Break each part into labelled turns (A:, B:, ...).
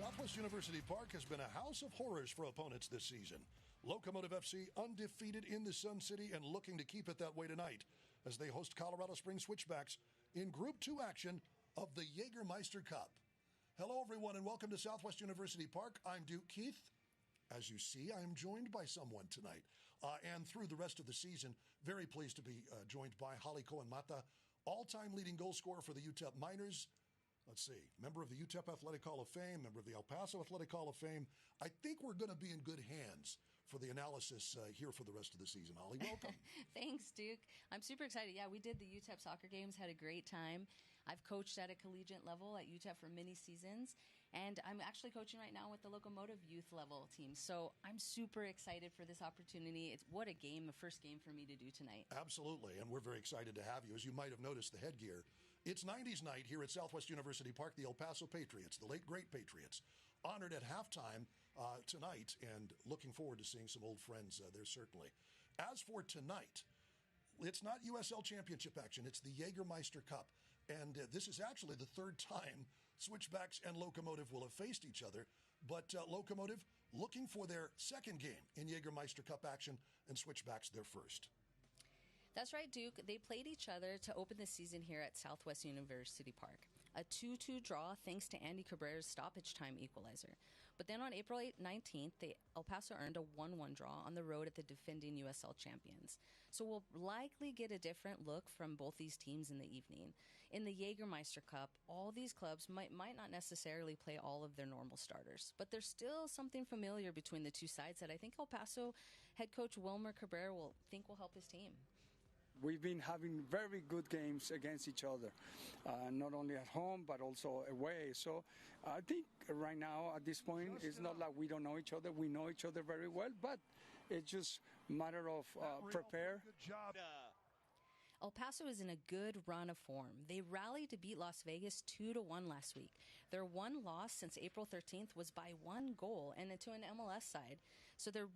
A: Southwest University Park has been a house of horrors for opponents this season. Locomotive FC undefeated in the Sun City and looking to keep it that way tonight as they host Colorado Springs Switchbacks in Group 2 action of the Jägermeister Cup. Hello, everyone, and welcome to Southwest University Park. I'm Duke Keith. As you see, I am joined by someone tonight. And through the rest of the season, very pleased to be joined by Holly Cohen-Mata, all-time leading goal scorer for the UTEP Miners. Let's see, member of the UTEP Athletic Hall of Fame, member of the El Paso Athletic Hall of Fame. I think we're going to be in good hands for the analysis here for the rest of the season. Holly, welcome.
B: Thanks, Duke. I'm super excited. Yeah, we did the UTEP soccer games, had a great time. I've coached at a collegiate level at UTEP for many seasons, and I'm actually coaching right now with the Locomotive youth level team. So I'm super excited for this opportunity. What a game, a first game for me to do tonight.
A: Absolutely, and we're very excited to have you. As you might have noticed, the headgear. It's 90s night here at Southwest University Park. The El Paso Patriots, the late great Patriots, honored at halftime tonight, and looking forward to seeing some old friends there certainly. As for tonight, it's not USL Championship action. It's the Jägermeister Cup. And this is actually the third time Switchbacks and Locomotive will have faced each other. But Locomotive looking for their second game in Jägermeister Cup action, and Switchbacks their first.
B: That's right, Duke. They played each other to open the season here at Southwest University Park. A 2-2 draw thanks to Andy Cabrera's stoppage time equalizer. But then on April 19th, El Paso earned a 1-1 draw on the road at the defending USL champions. So we'll likely get a different look from both these teams in the evening. In the Jägermeister Cup, all these clubs might not necessarily play all of their normal starters. But there's still something familiar between the two sides that I think El Paso head coach Wilmer Cabrera will help his team.
C: We've been having very good games against each other, not only at home but also away. So I think right now at this point it's not like we don't know each other. We know each other very well, but it's just a matter of prepare.
A: Good job.
B: El Paso is in a good run of form. They rallied to beat Las Vegas 2-1 last week. Their one loss since April 13th was by 1 goal and to an MLS side. So they're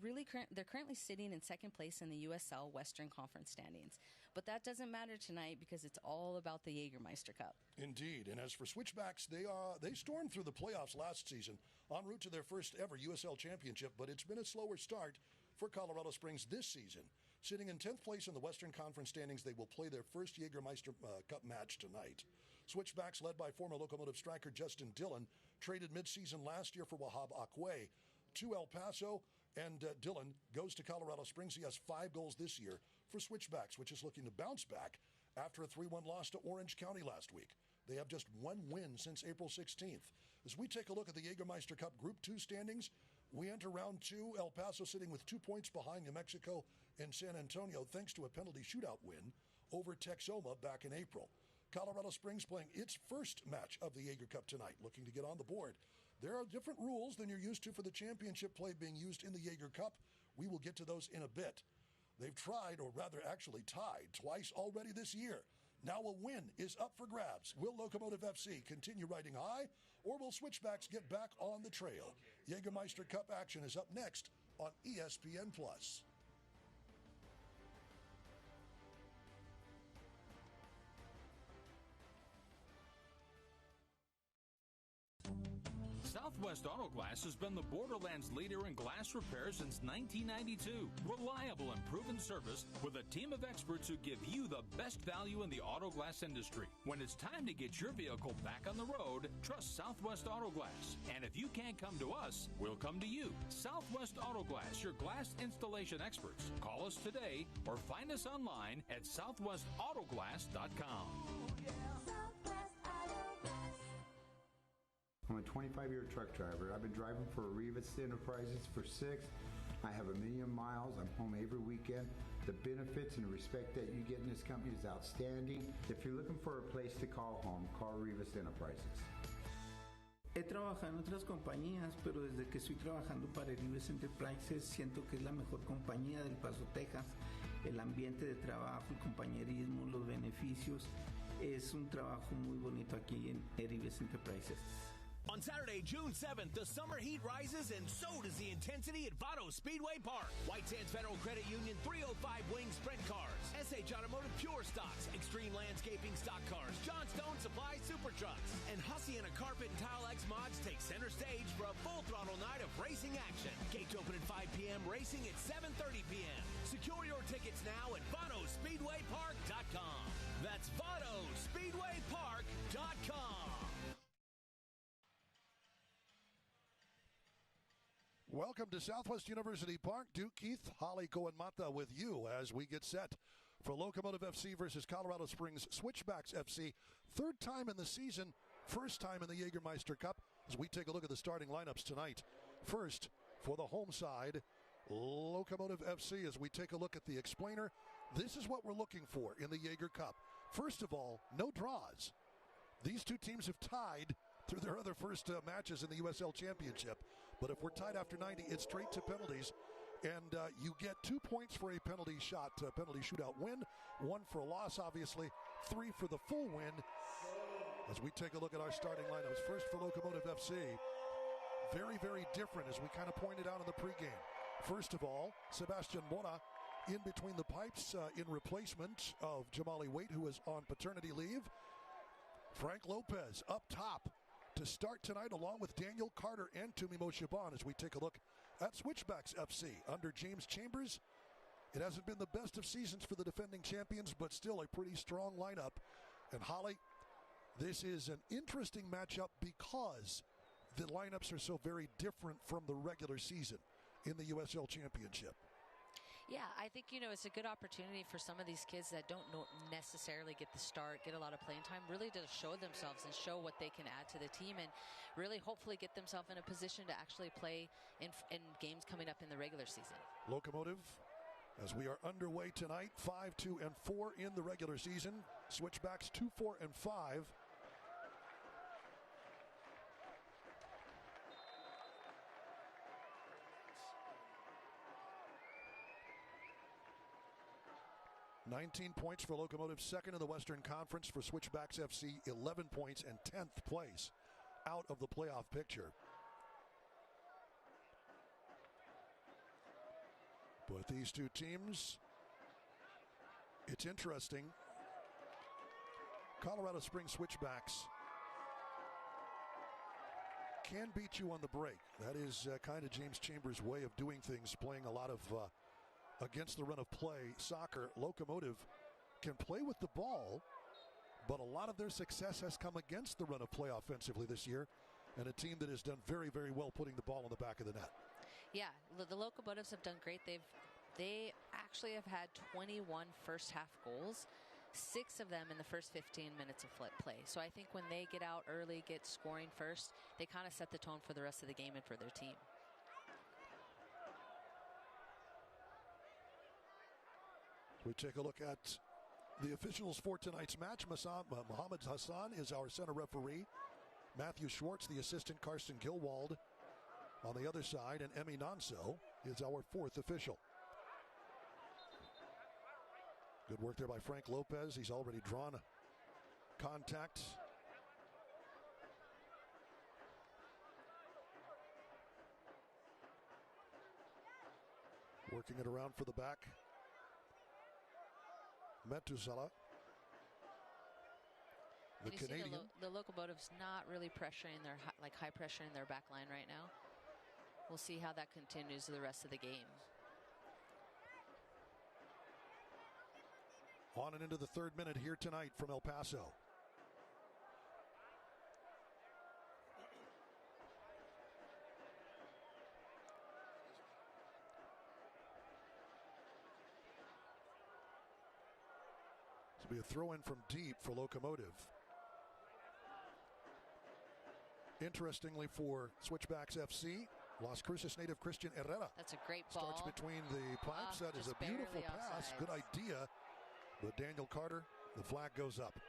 B: currently sitting in second place in the USL Western Conference standings. But that doesn't matter tonight because it's all about the Jägermeister Cup.
A: Indeed. And as for Switchbacks, they stormed through the playoffs last season en route to their first ever USL Championship, but it's been a slower start for Colorado Springs this season. Sitting in 10th place in the Western Conference standings, they will play their first Jägermeister Cup match tonight. Switchbacks, led by former Locomotive striker Justin Dillon, traded midseason last year for Wahab Akwe to El Paso, and Dillon goes to Colorado Springs. He has 5 goals this year for Switchbacks, which is looking to bounce back after a 3-1 loss to Orange County last week. They have just 1 win since April 16th. As we take a look at the Jägermeister Cup Group 2 standings, we enter round 2, El Paso sitting with 2 points behind New Mexico and San Antonio thanks to a penalty shootout win over Texoma back in April. Colorado Springs playing its first match of the Jäger Cup tonight, looking to get on the board. There are different rules than you're used to for the championship play being used in the Jäger Cup. We will get to those in a bit. They've tried, or rather actually tied, twice already this year. Now a win is up for grabs. Will Locomotive FC continue riding high, or will Switchbacks get back on the trail? Jägermeister Cup action is up next on ESPN+.
D: Southwest Auto Glass has been the Borderlands leader in glass repair since 1992. Reliable and proven service with a team of experts who give you the best value in the auto glass industry. When it's time to get your vehicle back on the road, trust Southwest Auto Glass. And if you can't come to us, we'll come to you. Southwest Auto Glass, your glass installation experts. Call us today or find us online at southwestautoglass.com.
E: I'm a 25-year truck driver. I've been driving for Rivas Enterprises for 6. I have 1 million miles. I'm home every weekend. The benefits and the respect that you get in this company is outstanding. If you're looking for a place to call home, call Rivas Enterprises.
F: He trabajado en otras compañías, pero desde que estoy trabajando para Rivas Enterprises siento que es la mejor compañía del Paso, Texas. El ambiente de trabajo, el compañerismo, los beneficios. Es un trabajo muy bonito aquí en Rivas Enterprises.
G: On Saturday, June 7th, the summer heat rises and so does the intensity at Vado Speedway Park. White Sands Federal Credit Union 305 Wing Sprint Cars, SH Automotive Pure Stocks, Extreme Landscaping Stock Cars, John Stone Supply Super Trucks, and Hacienda Carpet and Tile X Mods take center stage for a full throttle night of racing action. Gates open at 5 p.m., racing at 7:30 p.m. Secure your tickets now at VadoSpeedwayPark.com. That's VadoSpeedwayPark.com.
A: Welcome to Southwest University Park. Duke Keith, Holly Cohen-Mata with you as we get set for Locomotive FC versus Colorado Springs Switchbacks FC. Third time in the season, first time in the Jägermeister Cup as we take a look at the starting lineups tonight. First, for the home side, Locomotive FC, as we take a look at the explainer. This is what we're looking for in the Jaeger Cup. First of all, no draws. These two teams have tied through their other first matches in the USL Championship. But if we're tied after 90, it's straight to penalties. And you get 2 points for a penalty shootout win, 1 for a loss, obviously, 3 for the full win. As we take a look at our starting lineups, first for Locomotive FC, very, very different, as we kind of pointed out in the pregame. First of all, Sebastian Mora in between the pipes in replacement of Jamali Waite, who is on paternity leave. Frank Lopez up top to start tonight, along with Daniel Carter and Tumimo Shaban, as we take a look at Switchbacks FC under James Chambers. It hasn't been the best of seasons for the defending champions, but still a pretty strong lineup. And Holly, this is an interesting matchup because the lineups are so very different from the regular season in the USL Championship.
B: Yeah, I think, it's a good opportunity for some of these kids that don't necessarily get the start, get a lot of playing time, really to show themselves and show what they can add to the team and really hopefully get themselves in a position to actually play in games coming up in the regular season. Locomotive, as we are underway tonight, 5-2-4 in the regular season. Switchbacks 2-4-5. $19 points for Locomotive, second in the Western Conference. For Switchbacks FC, 11 points and 10th place out of the playoff picture. But these two teams, it's interesting. Colorado Springs Switchbacks can beat you on the break. That is kind of James Chambers' way of doing things, playing a lot of against the run of play soccer. Locomotive can play with the ball, but a lot of their success has come against the run of play offensively this year, and a team that has done very, very well putting the ball in the back of the net. Yeah, the Locomotives have done great. They actually have had 21 first half goals, 6 of them in the first 15 minutes of play. So I think when they get out early, get scoring first, they kind of set the tone for the rest of the game and for their team. We take a look at the officials for tonight's match. Mohammed Hassan is our center referee. Matthew Schwartz, the assistant. Karsten Gilwald on the other side. And Emi Nonso is our fourth official. Good work there by Frank Lopez. He's already drawn contact. Working it around for the back. Metusala, the Canadian. The Locomotives not really pressuring their high pressuring their back line right now. We'll see how that continues the rest of the game. On and into the third minute here tonight from El Paso. This will be a throw-in from deep for Locomotive. Interestingly for Switchbacks FC, Las Cruces native Christian Herrera. That's a great ball. Starts between the pipes. That is a beautiful pass. Good idea. But Daniel Carter, the flag goes up.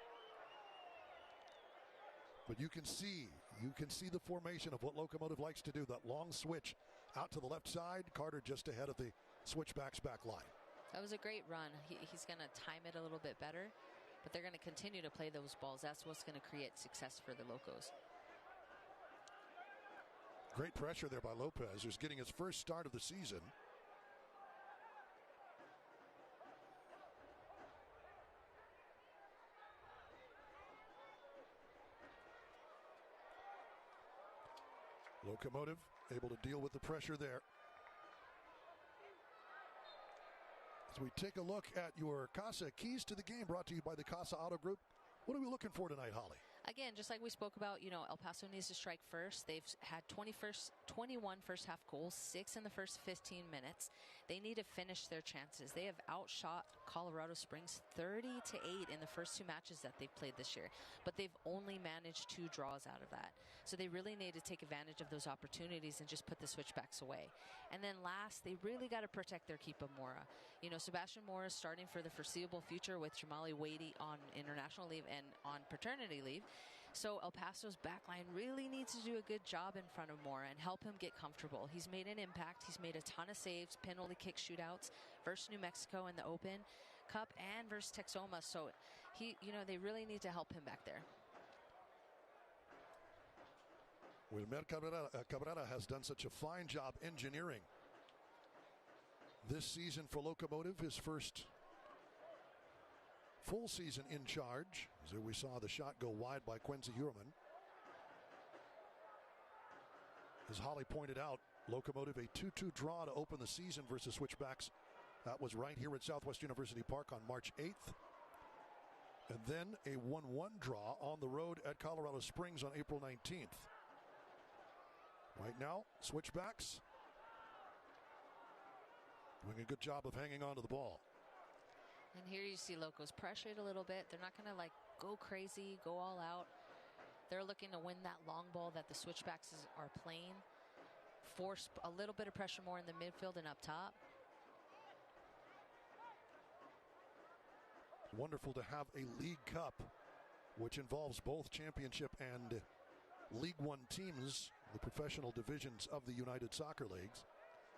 B: But you can see the formation of what Locomotive likes to do. That long switch out to the left side. Carter just ahead of the Switchbacks back line. That was a great run. He's going to time it a little bit better, but they're going to continue to play those balls. That's what's going to create success for the Locos.
A: Great pressure there by Lopez, who's getting his first start of the season. Locomotive able to deal with the pressure there. As we take a look at your Casa keys to the game, brought to you by the Casa Auto Group. What are we looking for tonight, Holly?
B: Again, just like we spoke about, El Paso needs to strike first. They've had 21 first half goals, 6 in the first 15 minutes. They need to finish their chances. They have outshot Colorado Springs 30-8 in the first 2 matches that they've played this year, but they've only managed 2 draws out of that. So they really need to take advantage of those opportunities and just put the Switchbacks away. And then last, they really got to protect their keeper Mora. Sebastian Mora is starting for the foreseeable future with Jamali Wadey on international leave and on paternity leave. So El Paso's backline really needs to do a good job in front of Mora and help him get comfortable. He's made an impact. He's made a ton of saves, penalty kick shootouts versus New Mexico in the Open Cup and versus Texoma. So they really need to help him back there.
A: Wilmer Cabrera has done such a fine job engineering this season for Locomotive, his first full season in charge. As we saw the shot go wide by Quincy Hurman. As Holly pointed out, Locomotive a 2-2 draw to open the season versus Switchbacks. That was right here at Southwest University Park on March 8th. And then a 1-1 draw on the road at Colorado Springs on April 19th. Right now, Switchbacks doing a good job of hanging on to the ball.
B: And here you see Locos pressured a little bit. They're not going to go crazy, go all out. They're looking to win that long ball that the Switchbacks are playing. Force a little bit of pressure more in the midfield and up top.
A: Wonderful to have a League Cup, which involves both championship and League One teams, the professional divisions of the United Soccer Leagues.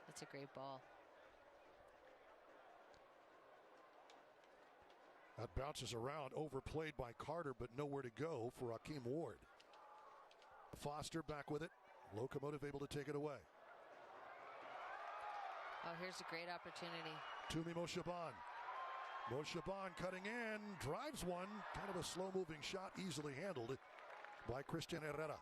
B: That's a great ball.
A: That bounces around, overplayed by Carter, but nowhere to go for Akeem Ward. Foster back with it. Locomotive able to take it away.
B: Oh, here's a great opportunity.
A: Tumi Moshaban. Moshaban cutting in, drives one. Kind of a slow-moving shot, easily handled by Christian Herrera.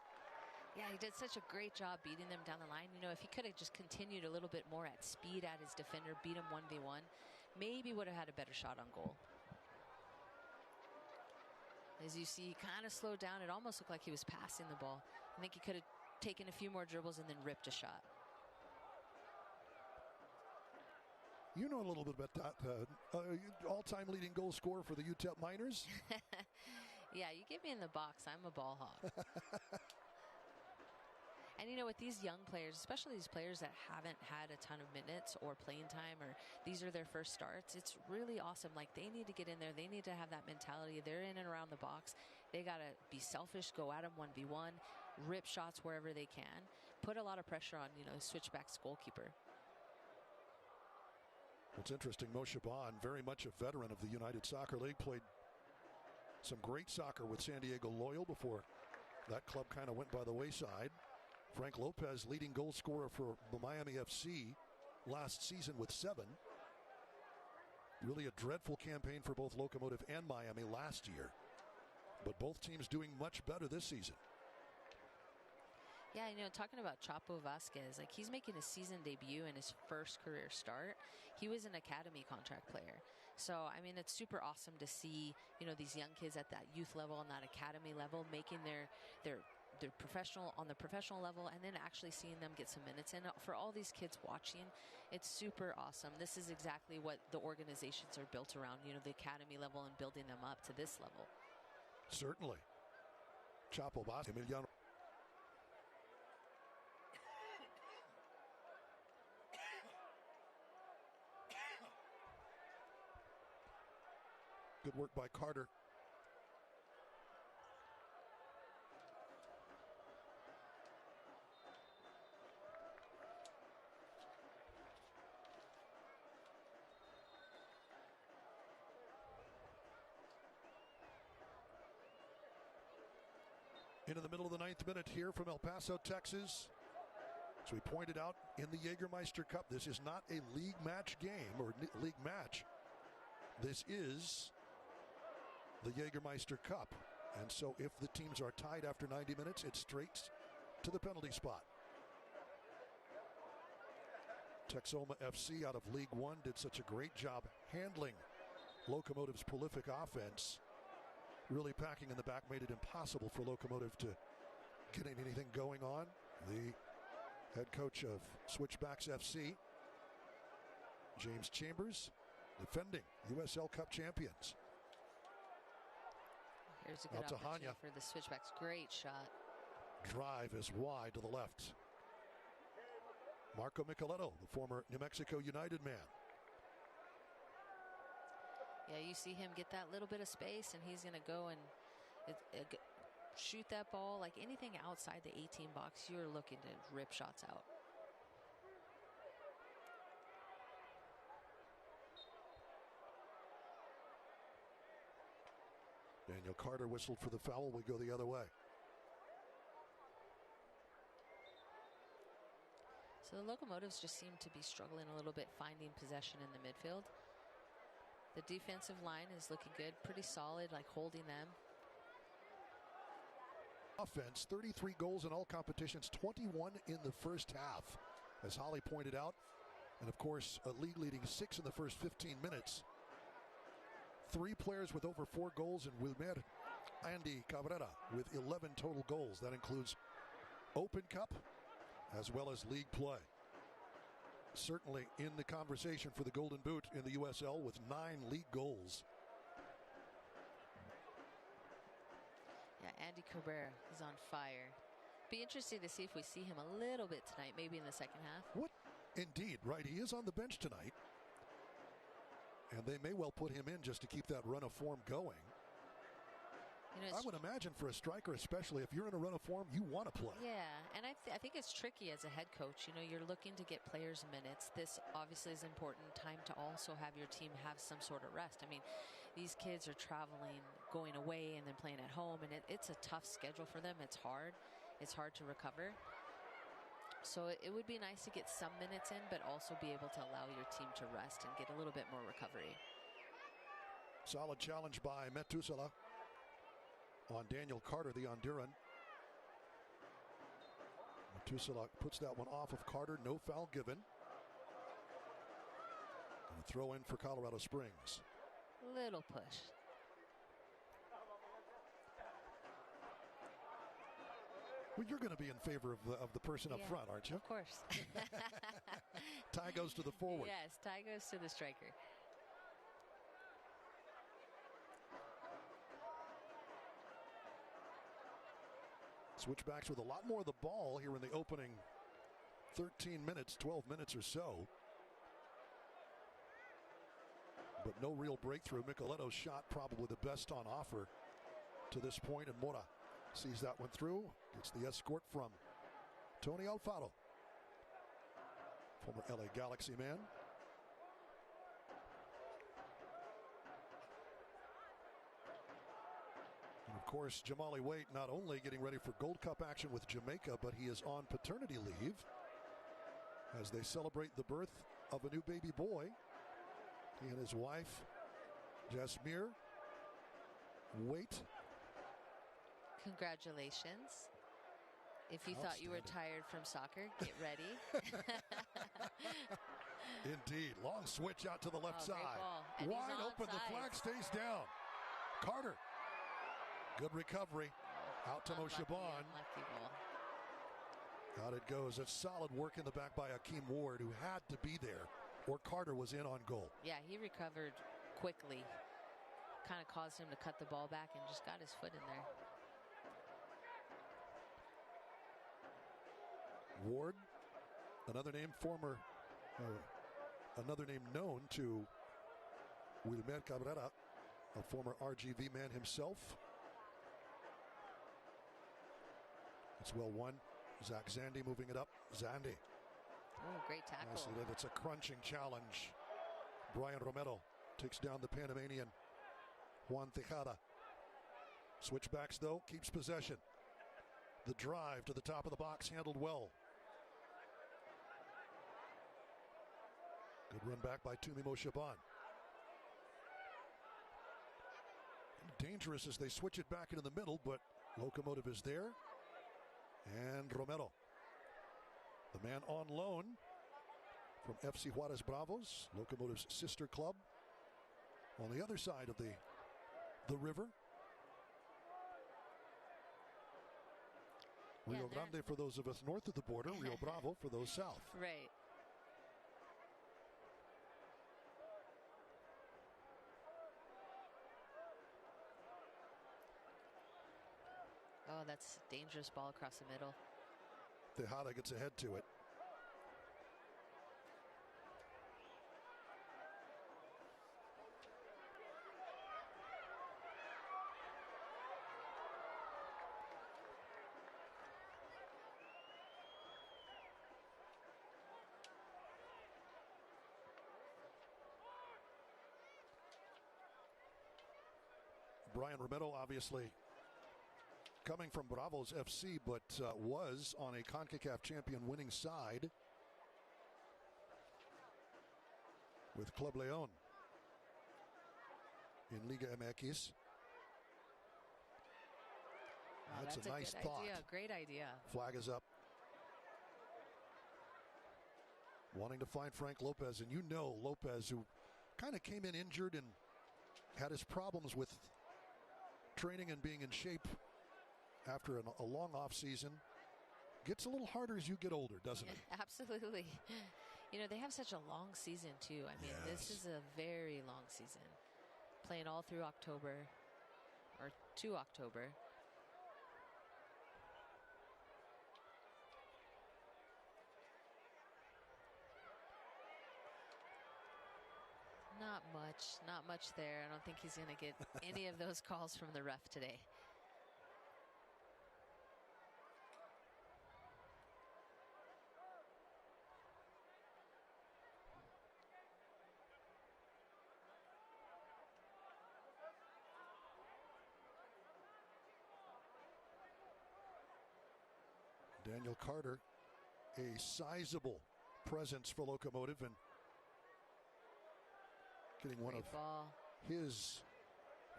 B: Yeah, he did such a great job beating them down the line. If he could have just continued a little bit more at speed at his defender, beat him 1v1, maybe would have had a better shot on goal. As you see, he kind of slowed down. It almost looked like he was passing the ball. I think he could have taken a few more dribbles and then ripped a shot.
A: You know a little bit about that. All-time leading goal scorer for the UTEP Miners?
B: Yeah, you get me in the box. I'm a ball hog. And with these young players, especially these players that haven't had a ton of minutes or playing time, or these are their first starts, it's really awesome. They need to get in there. They need to have that mentality. They're in and around the box. They got to be selfish, go at them 1v1, rip shots wherever they can, put a lot of pressure on, Switchback's goalkeeper.
A: What's interesting, Moshe Bond, very much a veteran of the United Soccer League, played some great soccer with San Diego Loyal before that club kind of went by the wayside. Frank Lopez, leading goal scorer for the Miami FC last season with 7. Really a dreadful campaign for both Locomotive and Miami last year. But both teams doing much better this season.
B: Yeah, talking about Chapo Vasquez, he's making his season debut in his first career start. He was an academy contract player. So, it's super awesome to see, these young kids at that youth level and that academy level making their professional on the professional level, and then actually seeing them get some minutes in. For all these kids watching, it's super awesome. This is exactly what the organizations are built around, the academy level and building them up to this level.
A: Certainly. Chapo Vasquez, Emiliano. Good work by Carter. Into the middle of the 9th minute here from El Paso, Texas. As we pointed out in the Jägermeister Cup, this is not a league match game or league match. This is the Jägermeister Cup. And so if the teams are tied after 90 minutes, it's straight to the penalty spot. Texoma FC out of League One did such a great job handling Locomotive's prolific offense. Really packing in the back made it impossible for Locomotive to get anything going on. The head coach of Switchbacks FC, James Chambers, defending USL Cup champions.
B: Here's a good opportunity for the Switchbacks. Great shot.
A: Drive is wide to the left. Marco Micheletto, the former New Mexico United man.
B: Yeah, you see him get that little bit of space, and he's going to go and shoot that ball. Like anything outside the 18 box, you're looking to rip shots out.
A: Daniel Carter whistled for the foul. We go the other way.
B: So the Locomotives just seem to be struggling a little bit finding possession in the midfield. The defensive line is looking good, pretty solid, like holding them.
A: Offense, 33 goals in all competitions, 21 in the first half, as Holly pointed out. And of course, a league leading 6 in the first 15 minutes. 3 players with over 4 goals, and Wilmer Andy Cabrera with 11 total goals. That includes Open Cup as well as league play. Certainly in the conversation for the Golden Boot in the USL with 9 league goals.
B: Yeah, Andy Cabrera is on fire. Be interesting to see if we see him a little bit tonight, maybe in the second half.
A: What? Indeed, right. He is on the bench tonight. And they may well put him in just to keep that run of form going.
B: You know,
A: I would imagine for a striker, especially if you're in a run of form, you want to play.
B: Yeah, and I think it's tricky as a head coach. You know, you're looking to get players minutes. This obviously is important time to also have your team have some sort of rest. I mean, these kids are traveling, going away, and then playing at home, and it's a tough schedule for them. It's hard. It's hard to recover. So it would be nice to get some minutes in, but also be able to allow your team to rest and get a little bit more recovery.
A: Solid challenge by Metusala on Daniel Carter, the Honduran. Metusala puts that one off of Carter. No foul given. And a throw in for Colorado Springs.
B: Little push.
A: Well, you're going to be in favor of the person up front, aren't you?
B: Of course.
A: Tie goes to the forward.
B: Yes, tie goes to the striker.
A: Switchbacks with a lot more of the ball here in the opening 13 minutes, 12 minutes or so. But no real breakthrough. Micheletto's shot probably the best on offer to this point, and Mora sees that one through. Gets the escort from Tony Alfaro, former LA Galaxy man. And of course, Jamali Waite not only getting ready for Gold Cup action with Jamaica, but he is on paternity leave as they celebrate the birth of a new baby boy. He and his wife, Jasmir Waite.
B: Congratulations. If you thought you were tired from soccer, get ready.
A: Indeed. Long switch out to the left side.
B: Wide
A: open. The flag stays down. Carter. Good recovery. Out to Moshaban. Out it goes. It's solid work in the back by Akeem Ward, who had to be there, or Carter was in on goal.
B: Yeah, he recovered quickly. Kind of caused him to cut the ball back and just got his foot in there.
A: Ward, another name known to Wilmer Cabrera, a former RGV man himself. It's well won. Zach Zandi moving it up. Zandi.
B: Oh, great tackle.
A: Nicely did. It's a crunching challenge. Brian Romero takes down the Panamanian Juan Tejada. Switchbacks, though, keeps possession. The drive to the top of the box handled well. Good run back by Tumimo Shaban. Dangerous as they switch it back into the middle, but Locomotive is there. And Romero, the man on loan from FC Juarez Bravos, Locomotive's sister club, on the other side of the river. Rio Grande for those of us north of the border, Rio Bravo for those south.
B: Right. Oh, that's a dangerous ball across the middle.
A: Tejada gets ahead to it. Brian Romero, obviously coming from Bravos FC, but was on a CONCACAF champion winning side with Club Leon in Liga MX.
B: Oh,
A: that's a nice thought.
B: Idea. Great idea.
A: Flag is up. Wanting to find Frank Lopez, and you know Lopez, who kind of came in injured and had his problems with training and being in shape after a long off season. Gets a little harder as you get older, doesn't it?
B: Absolutely. You know, they have such a long season too. I mean, This is a very long season. Playing all through October, or to October. Not much there. I don't think he's going to get any of those calls from the ref today.
A: Daniel Carter, a sizable presence for Locomotive, and getting one of his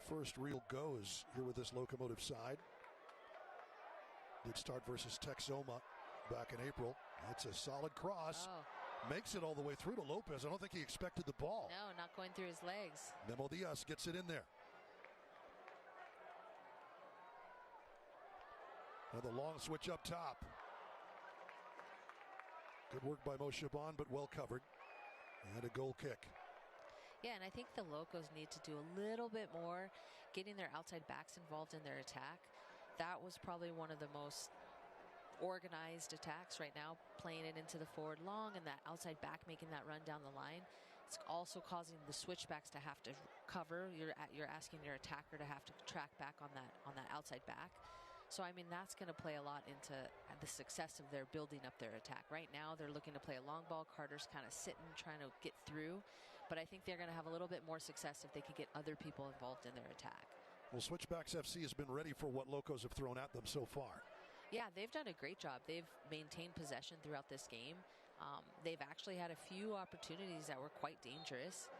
A: first real goes here with this Locomotive side. Did start versus Texoma back in April. It's a solid cross.
B: Oh.
A: Makes it all the way through to Lopez. I don't think he expected the ball.
B: No, not going through his legs.
A: Memo Diaz gets it in there. Another long switch up top. Good work by Mo Shaban, but well covered. And a goal kick.
B: Yeah, and I think the Locos need to do a little bit more getting their outside backs involved in their attack. That was probably one of the most organized attacks right now, playing it into the forward long and that outside back making that run down the line. It's also causing the switchbacks to have to cover. You're asking your attacker to have to track back on that outside back. So, I mean, that's going to play a lot into the success of their building up their attack. Right now, they're looking to play a long ball. Carter's kind of sitting, trying to get through. But I think they're going to have a little bit more success if they could get other people involved in their attack.
A: Well, Switchbacks FC has been ready for what Locos have thrown at them so far.
B: Yeah, they've done a great job. They've maintained possession throughout this game. They've actually had a few opportunities that were quite dangerous.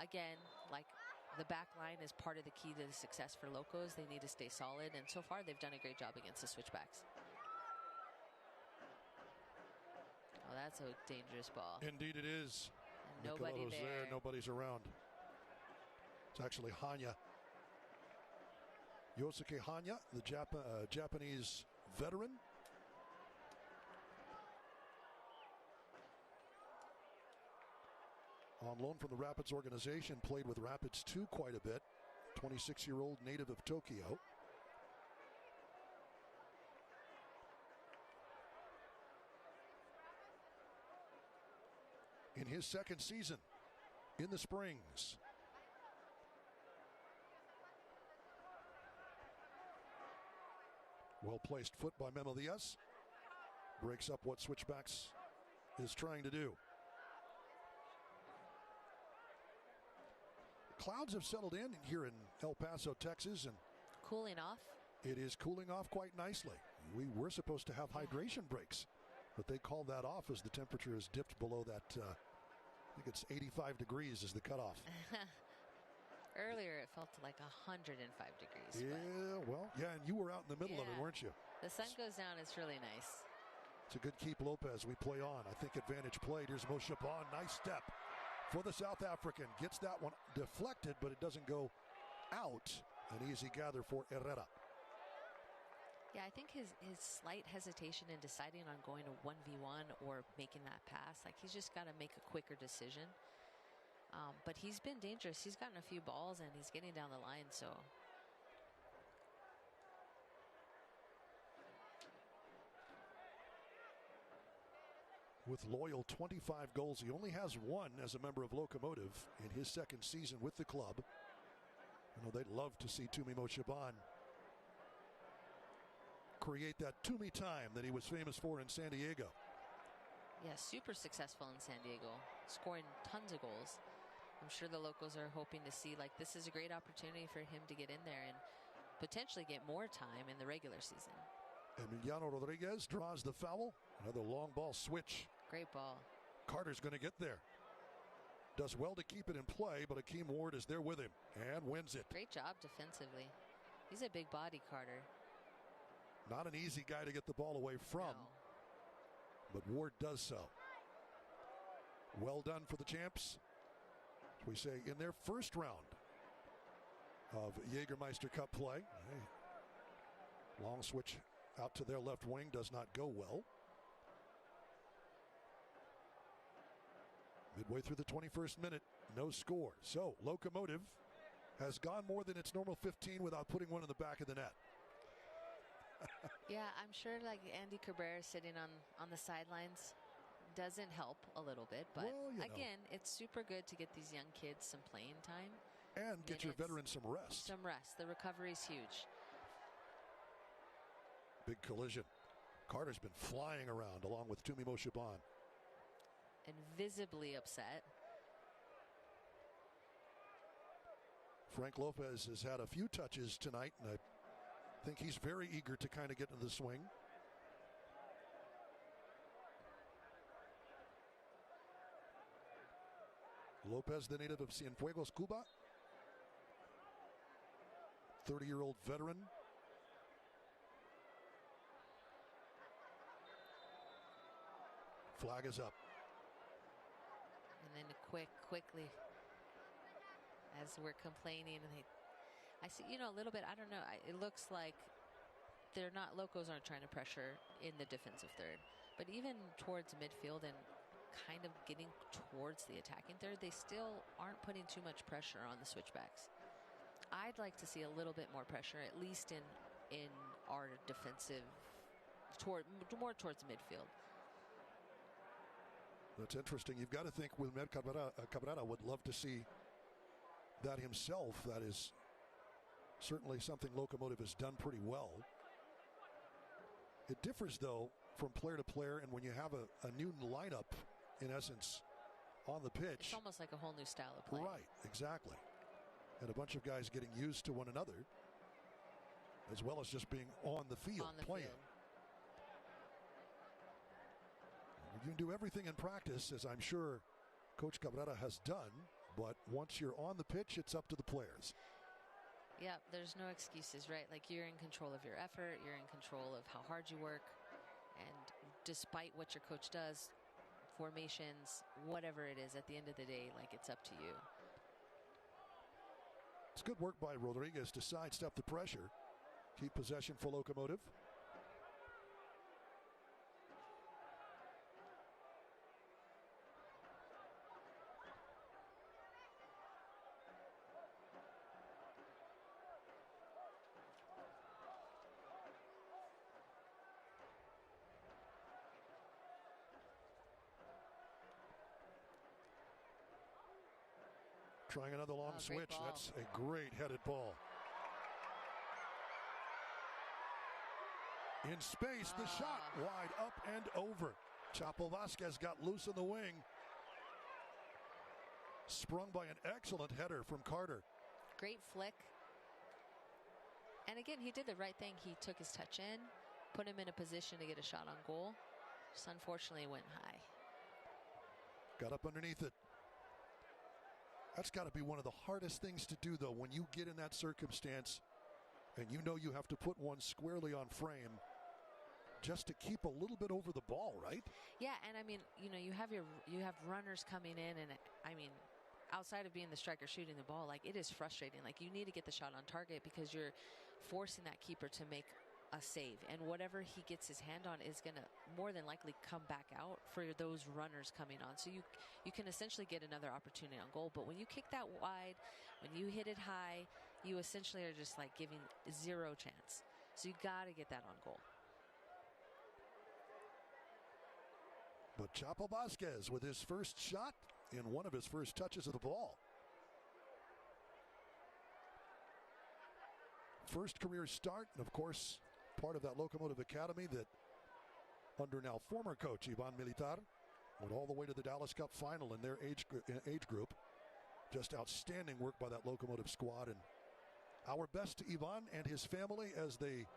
B: Again, like the back line is part of the key to the success for Locos. They need to stay solid, and so far they've done a great job against the Switchbacks. Oh, that's a dangerous ball.
A: Indeed it is.
B: And nobody there.
A: Nobody's around. It's actually Hanya. Yosuke Hanya, the Japanese veteran. On loan from the Rapids organization, played with Rapids 2 quite a bit. 26-year-old native of Tokyo. In his second season in the Springs. Well-placed foot by Memo Diaz. Breaks up what Switchbacks is trying to do. Clouds have settled in here in El Paso, Texas, and
B: cooling off.
A: It is cooling off quite nicely. We were supposed to have hydration breaks, but they called that off as the temperature has dipped below that I think it's 85 degrees is the cutoff.
B: Earlier, it felt like 105 degrees.
A: Yeah, well, yeah, and you were out in the middle of it, weren't you?
B: The sun goes down. It's really nice.
A: It's a good keep, Lopez. We play on. I think advantage played. Here's Mo Shaban. Nice step for the South African. Gets that one deflected, but it doesn't go out. An easy gather for Herrera.
B: Yeah, I think his slight hesitation in deciding on going to 1v1 or making that pass, like he's just got to make a quicker decision. But he's been dangerous. He's gotten a few balls and he's getting down the line, so.
A: With Loyal 25 goals, he only has one as a member of Locomotive in his second season with the club. I know they'd love to see Tumi Mo Shaban create that Tumi time that he was famous for in San Diego.
B: Yeah, super successful in San Diego, scoring tons of goals. I'm sure the locals are hoping to see, like, this is a great opportunity for him to get in there and potentially get more time in the regular season.
A: Emiliano Rodriguez draws the foul. Another long ball switch.
B: Great ball.
A: Carter's going to get there. Does well to keep it in play, but Akeem Ward is there with him and wins it.
B: Great job defensively. He's a big body, Carter.
A: Not an easy guy to get the ball away from, but Ward does so. Well done for the champs. We say in their first round of Jägermeister Cup play. Hey. Long switch out to their left wing does not go well. Midway through the 21st minute, no score. So Locomotive has gone more than its normal 15 without putting one in the back of the net.
B: Yeah, I'm sure like Andy Cabrera sitting on the sidelines doesn't help a little bit, but
A: well,
B: again, it's super good to get these young kids some playing time.
A: And get your veterans some rest.
B: Some rest. The recovery is huge.
A: Big collision. Carter's been flying around along with Tumi Mo Shaban.
B: And visibly upset.
A: Frank Lopez has had a few touches tonight, and I think he's very eager to kind of get into the swing. Lopez, the native of Cienfuegos, Cuba. 30-year-old veteran. Flag is up.
B: And then quickly, as we're complaining, and I see, a little bit, I don't know, it looks like Locos aren't trying to pressure in the defensive third, but even towards midfield and kind of getting towards the attacking third, they still aren't putting too much pressure on the switchbacks. I'd like to see a little bit more pressure, at least in our defensive, more towards midfield.
A: That's interesting. You've got to think Wilmer Cabrera would love to see that himself. That is certainly something Locomotive has done pretty well. It differs, though, from player to player, and when you have a new lineup, in essence, on the pitch.
B: It's almost like a whole new style of play.
A: Right, exactly. And a bunch of guys getting used to one another, as well as just being on the field, playing. You can do everything in practice, as I'm sure Coach Cabrera has done, but once you're on the pitch, it's up to the players.
B: Yeah, there's no excuses, right? Like, you're in control of your effort, you're in control of how hard you work, and despite what your coach does, formations, whatever it is, at the end of the day, like, it's up to you.
A: It's good work by Rodriguez to sidestep the pressure, keep possession for Locomotive. Trying another long switch. That's a great headed ball. In space, the shot wide up and over. Chapo Vasquez got loose in the wing. Sprung by an excellent header from Carter.
B: Great flick. And again, he did the right thing. He took his touch in, put him in a position to get a shot on goal. Just unfortunately went high.
A: Got up underneath it. That's got to be one of the hardest things to do, though, when you get in that circumstance and you know you have to put one squarely on frame just to keep a little bit over the ball, right?
H: Yeah, and I mean, you know, you have runners coming in, and I mean, outside of being the striker shooting the ball, like, it is frustrating. Like, you need to get the shot on target because you're forcing that keeper to make a save, and whatever he gets his hand on is going to more than likely come back out for those runners coming on. So you can essentially get another opportunity on goal. But when you kick that wide, when you hit it high, you essentially are just like giving zero chance. So you got to get that on goal.
A: But Chapo Vasquez with his first shot in one of his first touches of the ball. First career start, and of course, part of that Locomotive Academy that, under now former coach Ivan Militar, went all the way to the Dallas Cup final in their age group. Just outstanding work by that Locomotive squad, and our best to Ivan and his family as they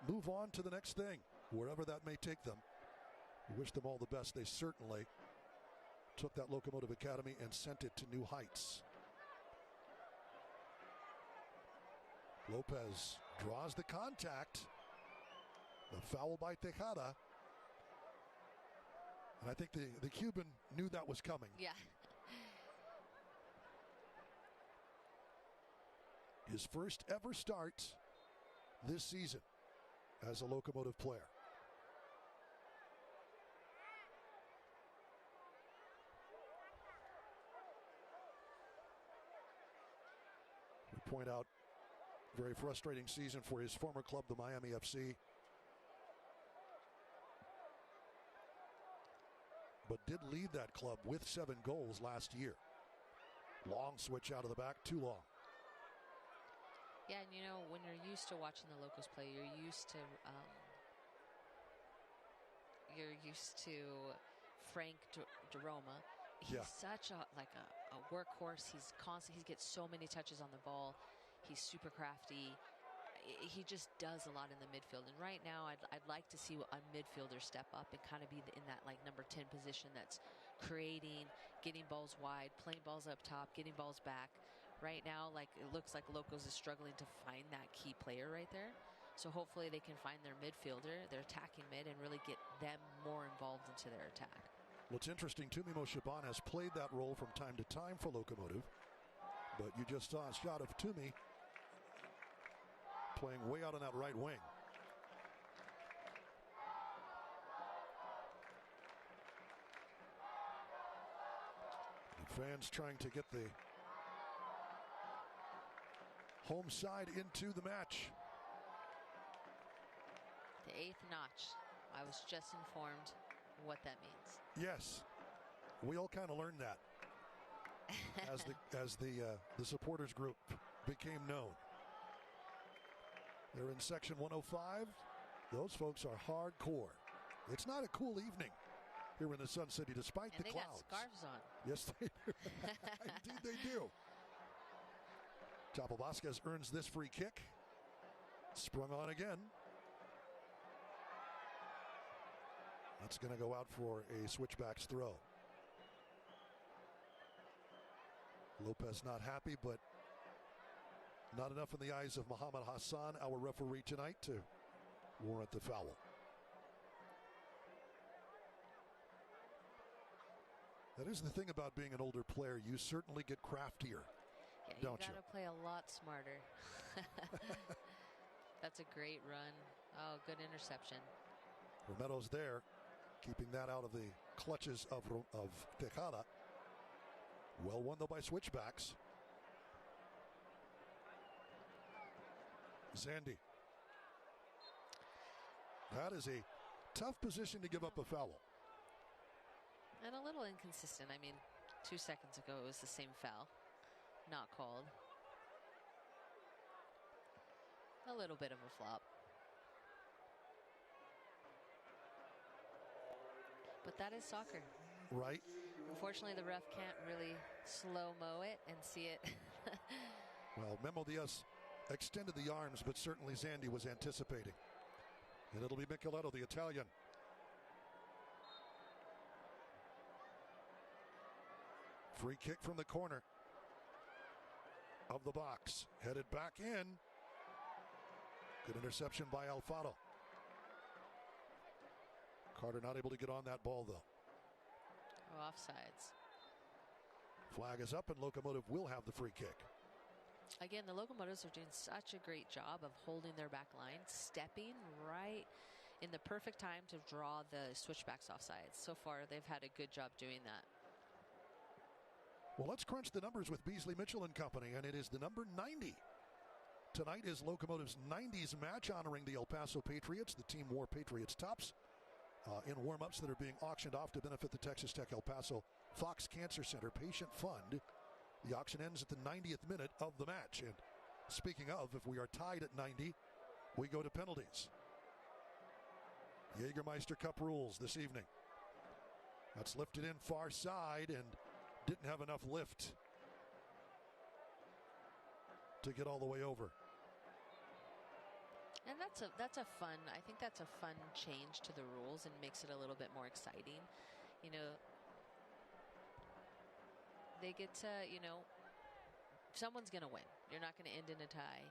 A: move on to the next thing, wherever that may take them. We wish them all the best. They certainly took that Locomotive Academy and sent it to new heights. Lopez draws the contact. The foul by Tejada. And I think the Cuban knew that was coming.
H: Yeah.
A: His first ever start this season as a Locomotive player. We point out, very frustrating season for his former club, the Miami FC. But did lead that club with 7 goals last year. Long switch out of the back, too long.
H: Yeah, and you know, when you're used to watching the Locos play, you're used to Frank DeRoma. He's such a workhorse. He's constant. He gets so many touches on the ball. He's super crafty. He just does a lot in the midfield. And right now, I'd like to see a midfielder step up and kind of be in that like number 10 position that's creating, getting balls wide, playing balls up top, getting balls back. Right now, like, it looks like Locos is struggling to find that key player right there. So hopefully they can find their midfielder, their attacking mid, and really get them more involved into their attack.
A: What's interesting, Tumimo Shaban has played that role from time to time for Locomotive. But you just saw a shot of Tumi playing way out on that right wing. The fans trying to get the home side into the match.
H: The 8th notch. I was just informed what that means.
A: Yes, we all kind of learned that as the supporters group became known. They're in section 105. Those folks are hardcore. It's not a cool evening here in the Sun City, despite the clouds.
H: And they got scarves on.
A: Yes, they do. Indeed, they do. Chapo Vasquez earns this free kick. Sprung on again. That's going to go out for a Switchbacks throw. Lopez not happy, but not enough in the eyes of Mohamed Hassan, our referee tonight, to warrant the foul. That is the thing about being an older player. You certainly get craftier, don't you?
H: You got to play a lot smarter. That's a great run. Oh, good interception.
A: Romero's there, keeping that out of the clutches of Tejada. Well won, though, by Switchbacks. Zandy. That is a tough position to give up a foul.
H: And a little inconsistent. I mean, 2 seconds ago it was the same foul. Not called. A little bit of a flop. But that is soccer.
A: Right.
H: Unfortunately, the ref can't really slow-mo it and see it.
A: Well, Memo Diaz extended the arms, but certainly Zandy was anticipating. And it'll be Micheletto, the Italian. Free kick from the corner. of the box. Headed back in. Good interception by Alfaro. Carter not able to get on that ball, though.
H: Oh, offsides.
A: Flag is up, and Locomotive will have the free kick.
H: Again, the Locomotives are doing such a great job of holding their back line, stepping right in the perfect time to draw the switchbacks offsides. So far, they've had a good job doing that.
A: Well, let's crunch the numbers with Beasley Mitchell and company, and it is the number 90. Tonight is Locomotive's 90s match honoring the El Paso Patriots. The team wore Patriots tops in warm-ups that are being auctioned off to benefit the Texas Tech El Paso Fox Cancer Center Patient Fund. The auction ends at the 90th minute of the match. And speaking of, if we are tied at 90, we go to penalties. Jägermeister Cup rules this evening. That's lifted in far side and didn't have enough lift to get all the way over.
H: And that's a fun, I think that's a fun change to the rules and makes it a little bit more exciting. You know, they get to, you know, someone's going to win. You're not going to end in a tie.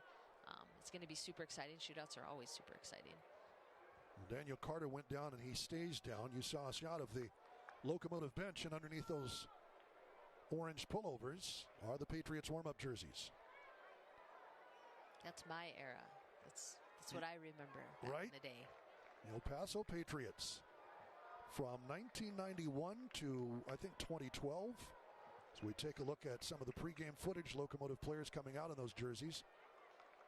H: It's going to be super exciting. Shootouts are always super exciting.
A: Daniel Carter went down and he stays down. You saw a shot of the Locomotive bench, and underneath those orange pullovers are the Patriots warm-up jerseys.
H: That's my era. That's what I remember back in the day.
A: El Paso Patriots from 1991 to, I think, 2012. So we take a look at some of the pregame footage, Locomotive players coming out in those jerseys.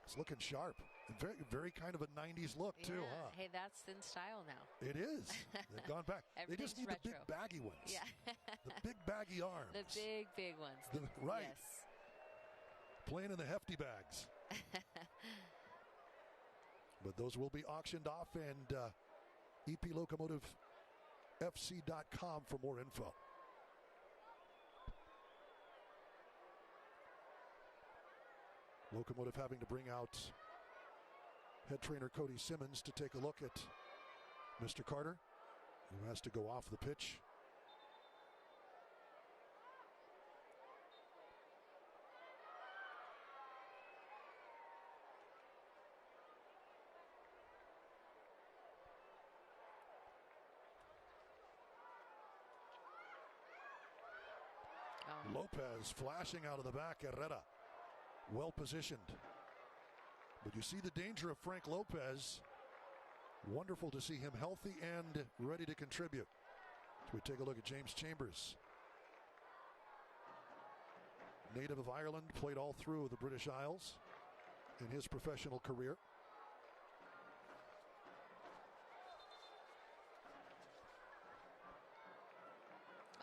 A: It's looking sharp. And very, very kind of a 90s look, too, huh?
H: Hey, that's in style now.
A: It is. They've gone back. They just need
H: retro.
A: the big baggy ones.
H: Yeah.
A: The big baggy arms.
H: The big ones.
A: Right.
H: Yes.
A: Playing in the hefty bags. But those will be auctioned off, and EPLocomotivefc.com for more info. Locomotive having to bring out head trainer Cody Simmons to take a look at Mr. Carter, who has to go off the pitch. Lopez flashing out of the back. Herrera well positioned. But you see the danger of Frank Lopez. Wonderful to see him healthy and ready to contribute. So we take a look at James Chambers. Native of Ireland, played all through the British Isles in his professional career.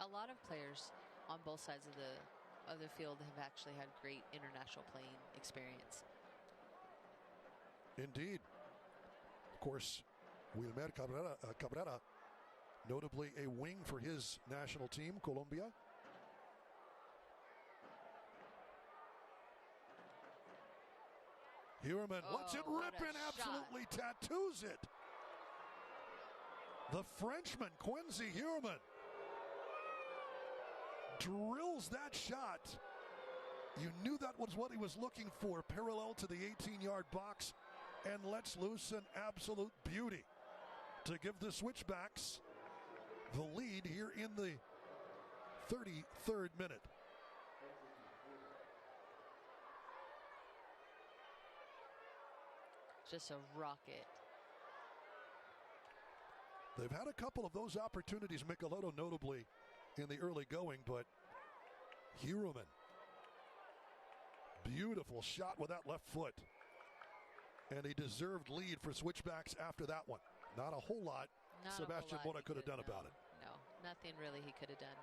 H: A lot of players on both sides of the field have actually had great international playing experience.
A: Indeed. Of course, Wilmer Cabrera, notably a wing for his national team, Colombia. Heuerman lets it rip and absolutely tattoos it. The Frenchman, Quincy Heuerman, drills that shot. You knew that was what he was looking for, parallel to the 18-yard box, and lets loose an absolute beauty to give the Switchbacks the lead here in the 33rd minute.
H: Just a rocket.
A: They've had a couple of those opportunities, Michelotto notably, in the early going, but Heuerman, beautiful shot with that left foot. And a deserved lead for Switchbacks after that one. Not a whole lot Sebastian Mora could have done about it.
H: No, nothing really he could have done.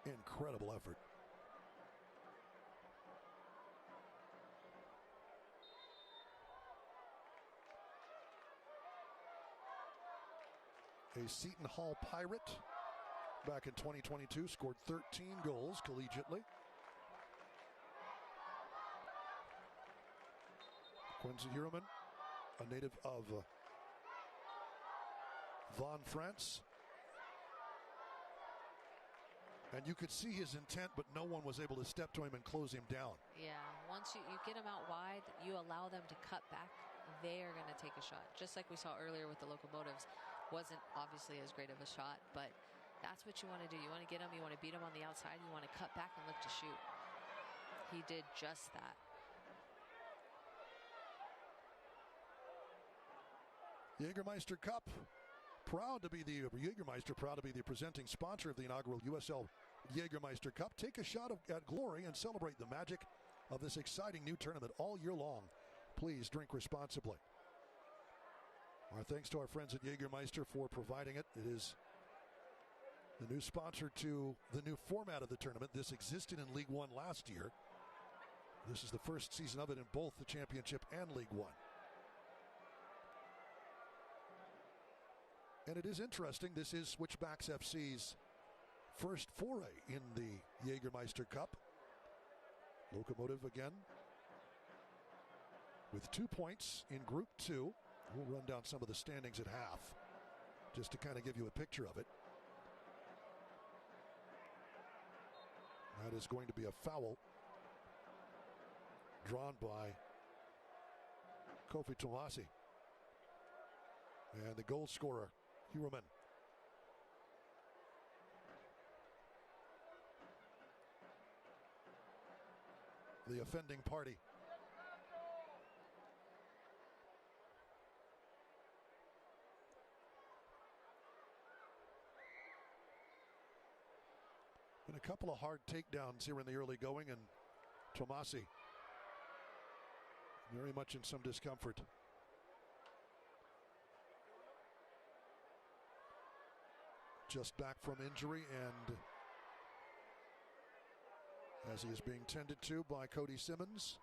A: Incredible effort. A Seton Hall Pirate back in 2022, scored 13 goals collegiately. Quincy Heureman, a native of Vaughan, France. And you could see his intent, but no one was able to step to him and close him down.
H: Yeah, once you get them out wide, you allow them to cut back, they are going to take a shot. Just like we saw earlier with the Locomotives. Wasn't obviously as great of a shot, but that's what you want to do. You want to get them, you want to beat them on the outside, you want to cut back and look to shoot. He did just that.
A: Jägermeister Cup, proud to be the presenting sponsor of the inaugural USL Jägermeister Cup. Take a shot at glory and celebrate the magic of this exciting new tournament all year long. Please drink responsibly. Our thanks to our friends at Jägermeister for providing it. It is the new sponsor to the new format of the tournament. This existed in League One last year. This is the first season of it in both the Championship and League One. And it is interesting, this is Switchbacks FC's first foray in the Jägermeister Cup. Locomotive again with 2 points in Group 2. We'll run down some of the standings at half just to kind of give you a picture of it. That is going to be a foul drawn by Kofi Tomasi. And the goal scorer, Heureman. The offending party. Been a couple of hard takedowns here in the early going, and Tomasi very much in some discomfort. Just back from injury, and as he is being tended to by Cody Simmons,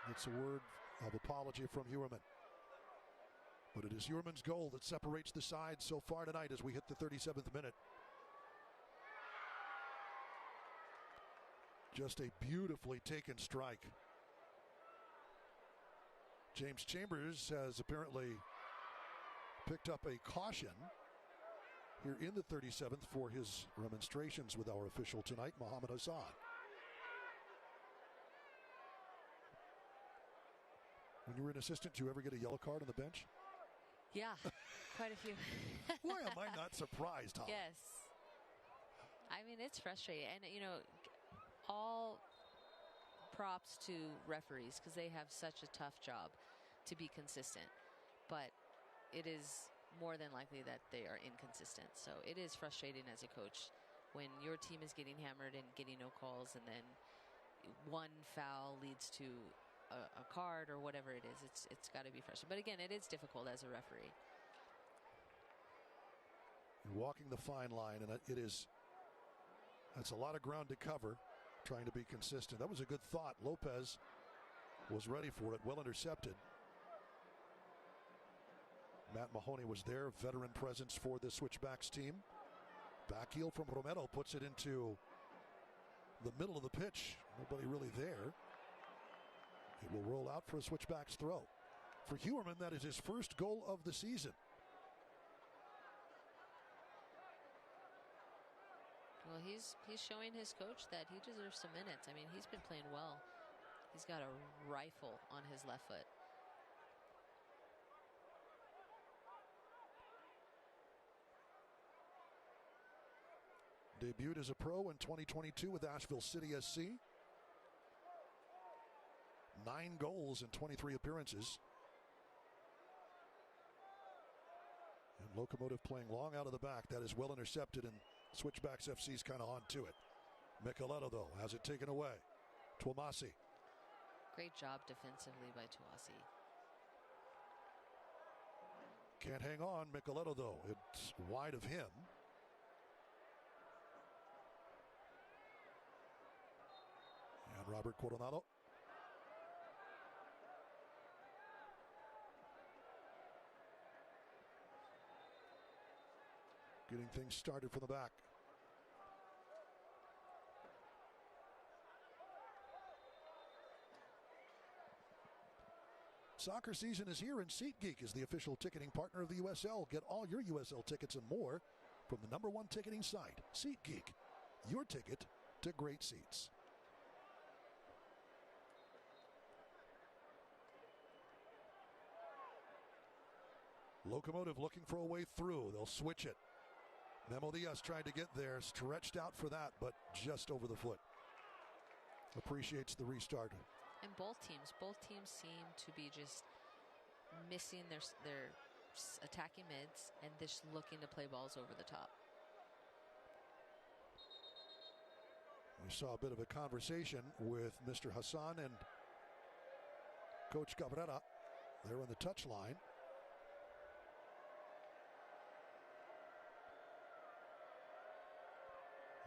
A: it's a word of apology from Heureman. But it is Heureman's goal that separates the sides so far tonight as we hit the 37th minute. Just a beautifully taken strike. James Chambers has apparently picked up a caution here in the 37th for his remonstrations with our official tonight, Mohamed Hassan. When you were an assistant, did you ever get a yellow card on the bench?
H: Yeah, quite a few.
A: Why am I not surprised, Holly?
H: Yes. I mean, it's frustrating. And, you know, all props to referees because they have such a tough job to be consistent. But it is more than likely that they are inconsistent. So it is frustrating as a coach when your team is getting hammered and getting no calls, and then one foul leads to a card or whatever it is. It's got to be frustrating. But again, it is difficult as a referee.
A: Walking the fine line, and that's a lot of ground to cover, trying to be consistent. That was a good thought. Lopez was ready for it, well intercepted. Matt Mahoney was there, veteran presence for the Switchbacks team. Back heel from Romero puts it into the middle of the pitch. Nobody really there. It will roll out for a Switchbacks throw. For Heureman, that is his first goal of the season.
H: Well, he's showing his coach that he deserves some minutes. I mean, he's been playing well. He's got a rifle on his left foot.
A: Debuted as a pro in 2022 with Asheville City SC. 9 goals in 23 appearances. And Locomotive playing long out of the back. That is well intercepted, and Switchbacks FC's kind of on to it. Micheletto, though, has it taken away. Tuamasi.
H: Great job defensively by Tuamasi.
A: Can't hang on. Micheletto, though. It's wide of him. And Robert Coronado. Getting things started from the back. Soccer season is here, and SeatGeek is the official ticketing partner of the USL. Get all your USL tickets and more from the #1 ticketing site, SeatGeek. Your ticket to great seats. Locomotive looking for a way through. They'll switch it. Memo Diaz tried to get there, stretched out for that, but just over the foot. Appreciates the restart.
H: And both teams seem to be just missing their attacking mids and just looking to play balls over the top.
A: We saw a bit of a conversation with Mr. Hassan and Coach Cabrera. They're on the touch line.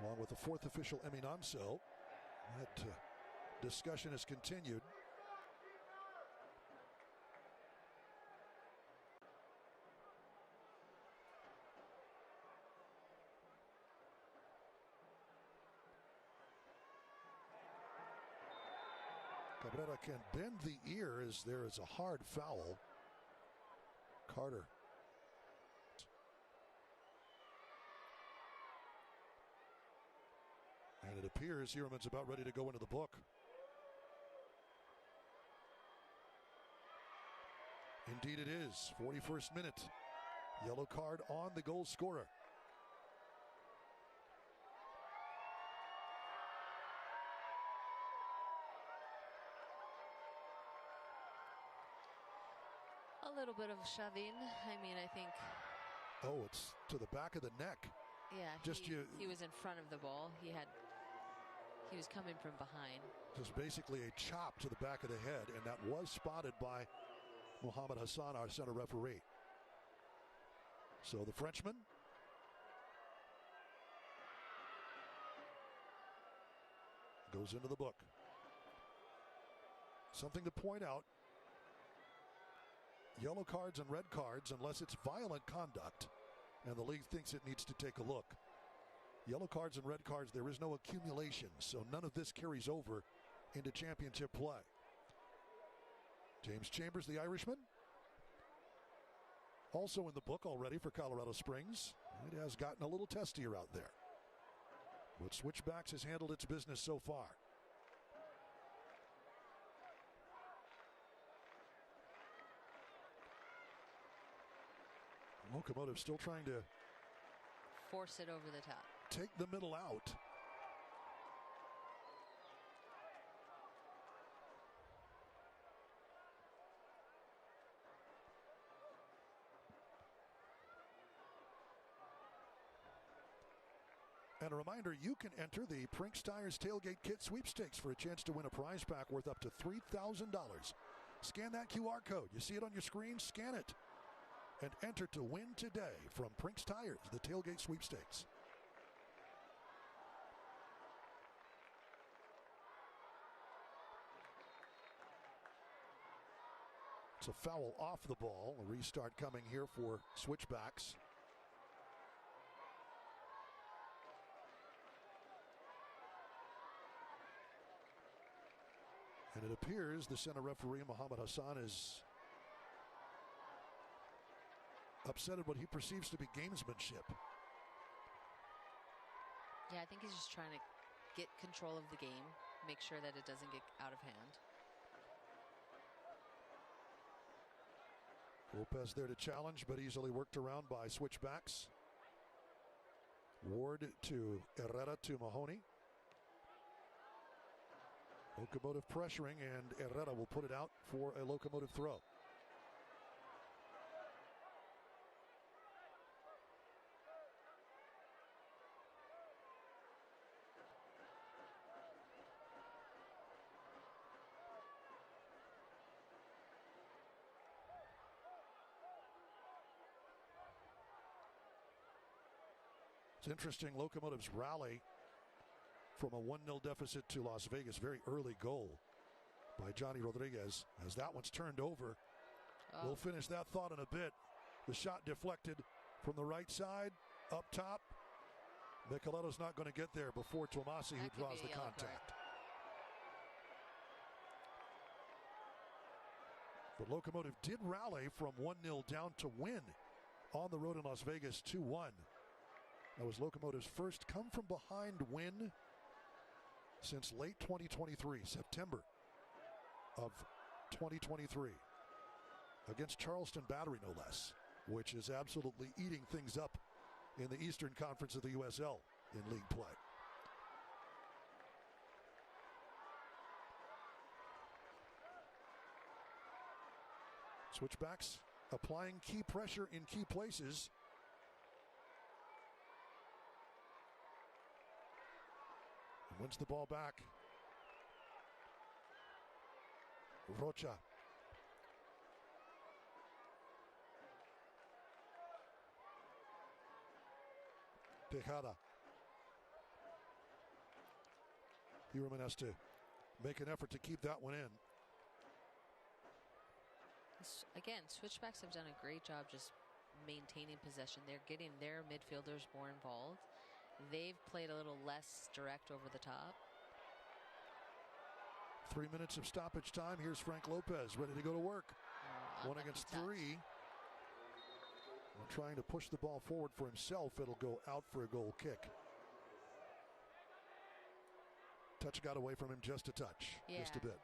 A: Along with the fourth official, Eminanzo. That discussion has continued. Cabrera can bend the ear as there is a hard foul. Carter. And it appears Hiraman's about ready to go into the book. Indeed it is. 41st minute. Yellow card on the goal scorer.
H: A little bit of shoving. I mean, I think.
A: Oh, it's to the back of the neck.
H: Yeah, he was in front of the ball. He was coming from behind.
A: Just basically a chop to the back of the head, and that was spotted by Mohamed Hassan, our center referee. So the Frenchman goes into the book. Something to point out. Yellow cards and red cards, unless it's violent conduct, and the league thinks it needs to take a look. Yellow cards and red cards, there is no accumulation, so none of this carries over into championship play. James Chambers, the Irishman, also in the book already for Colorado Springs. It has gotten a little testier out there, but Switchbacks has handled its business so far. Locomotive still trying to
H: force it over the top.
A: Take the middle out. And a reminder, you can enter the Prinks Tires Tailgate Kit Sweepstakes for a chance to win a prize pack worth up to $3,000. Scan that QR code. You see it on your screen? Scan it. And enter to win today from Prinks Tires, the Tailgate Sweepstakes. It's a foul off the ball. A restart coming here for Switchbacks. And it appears the center referee, Mohamed Hassan, is upset at what he perceives to be gamesmanship.
H: Yeah, I think he's just trying to get control of the game, make sure that it doesn't get out of hand.
A: Lopez there to challenge, but easily worked around by Switchbacks. Ward to Herrera to Mahoney. Locomotive pressuring, and Herrera will put it out for a Locomotive throw. It's interesting, Locomotive's rally from a 1-0 deficit to Las Vegas. Very early goal by Johnny Rodriguez. As that one's turned over. We'll finish that thought in a bit. The shot deflected from the right side, up top. Micheletto's not going to get there before Tomasi, who draws the contact. But Locomotive did rally from 1-0 down to win on the road in Las Vegas 2-1. That was Locomotive's first come-from-behind win since late 2023, September of 2023, against Charleston Battery, no less, which is absolutely eating things up in the Eastern Conference of the USL in league play. Switchbacks applying key pressure in key places. And wins the ball back. Rocha. Tejada. Heuerman has to make an effort to keep that one in.
H: Again, Switchbacks have done a great job just maintaining possession. They're getting their midfielders more involved. They've played a little less direct over the top.
A: 3 minutes of stoppage time. Here's Frank Lopez ready to go to work. One against three. Trying to push the ball forward for himself. It'll go out for a goal kick. Touch got away from him just a touch.
H: Yeah.
A: Just a bit.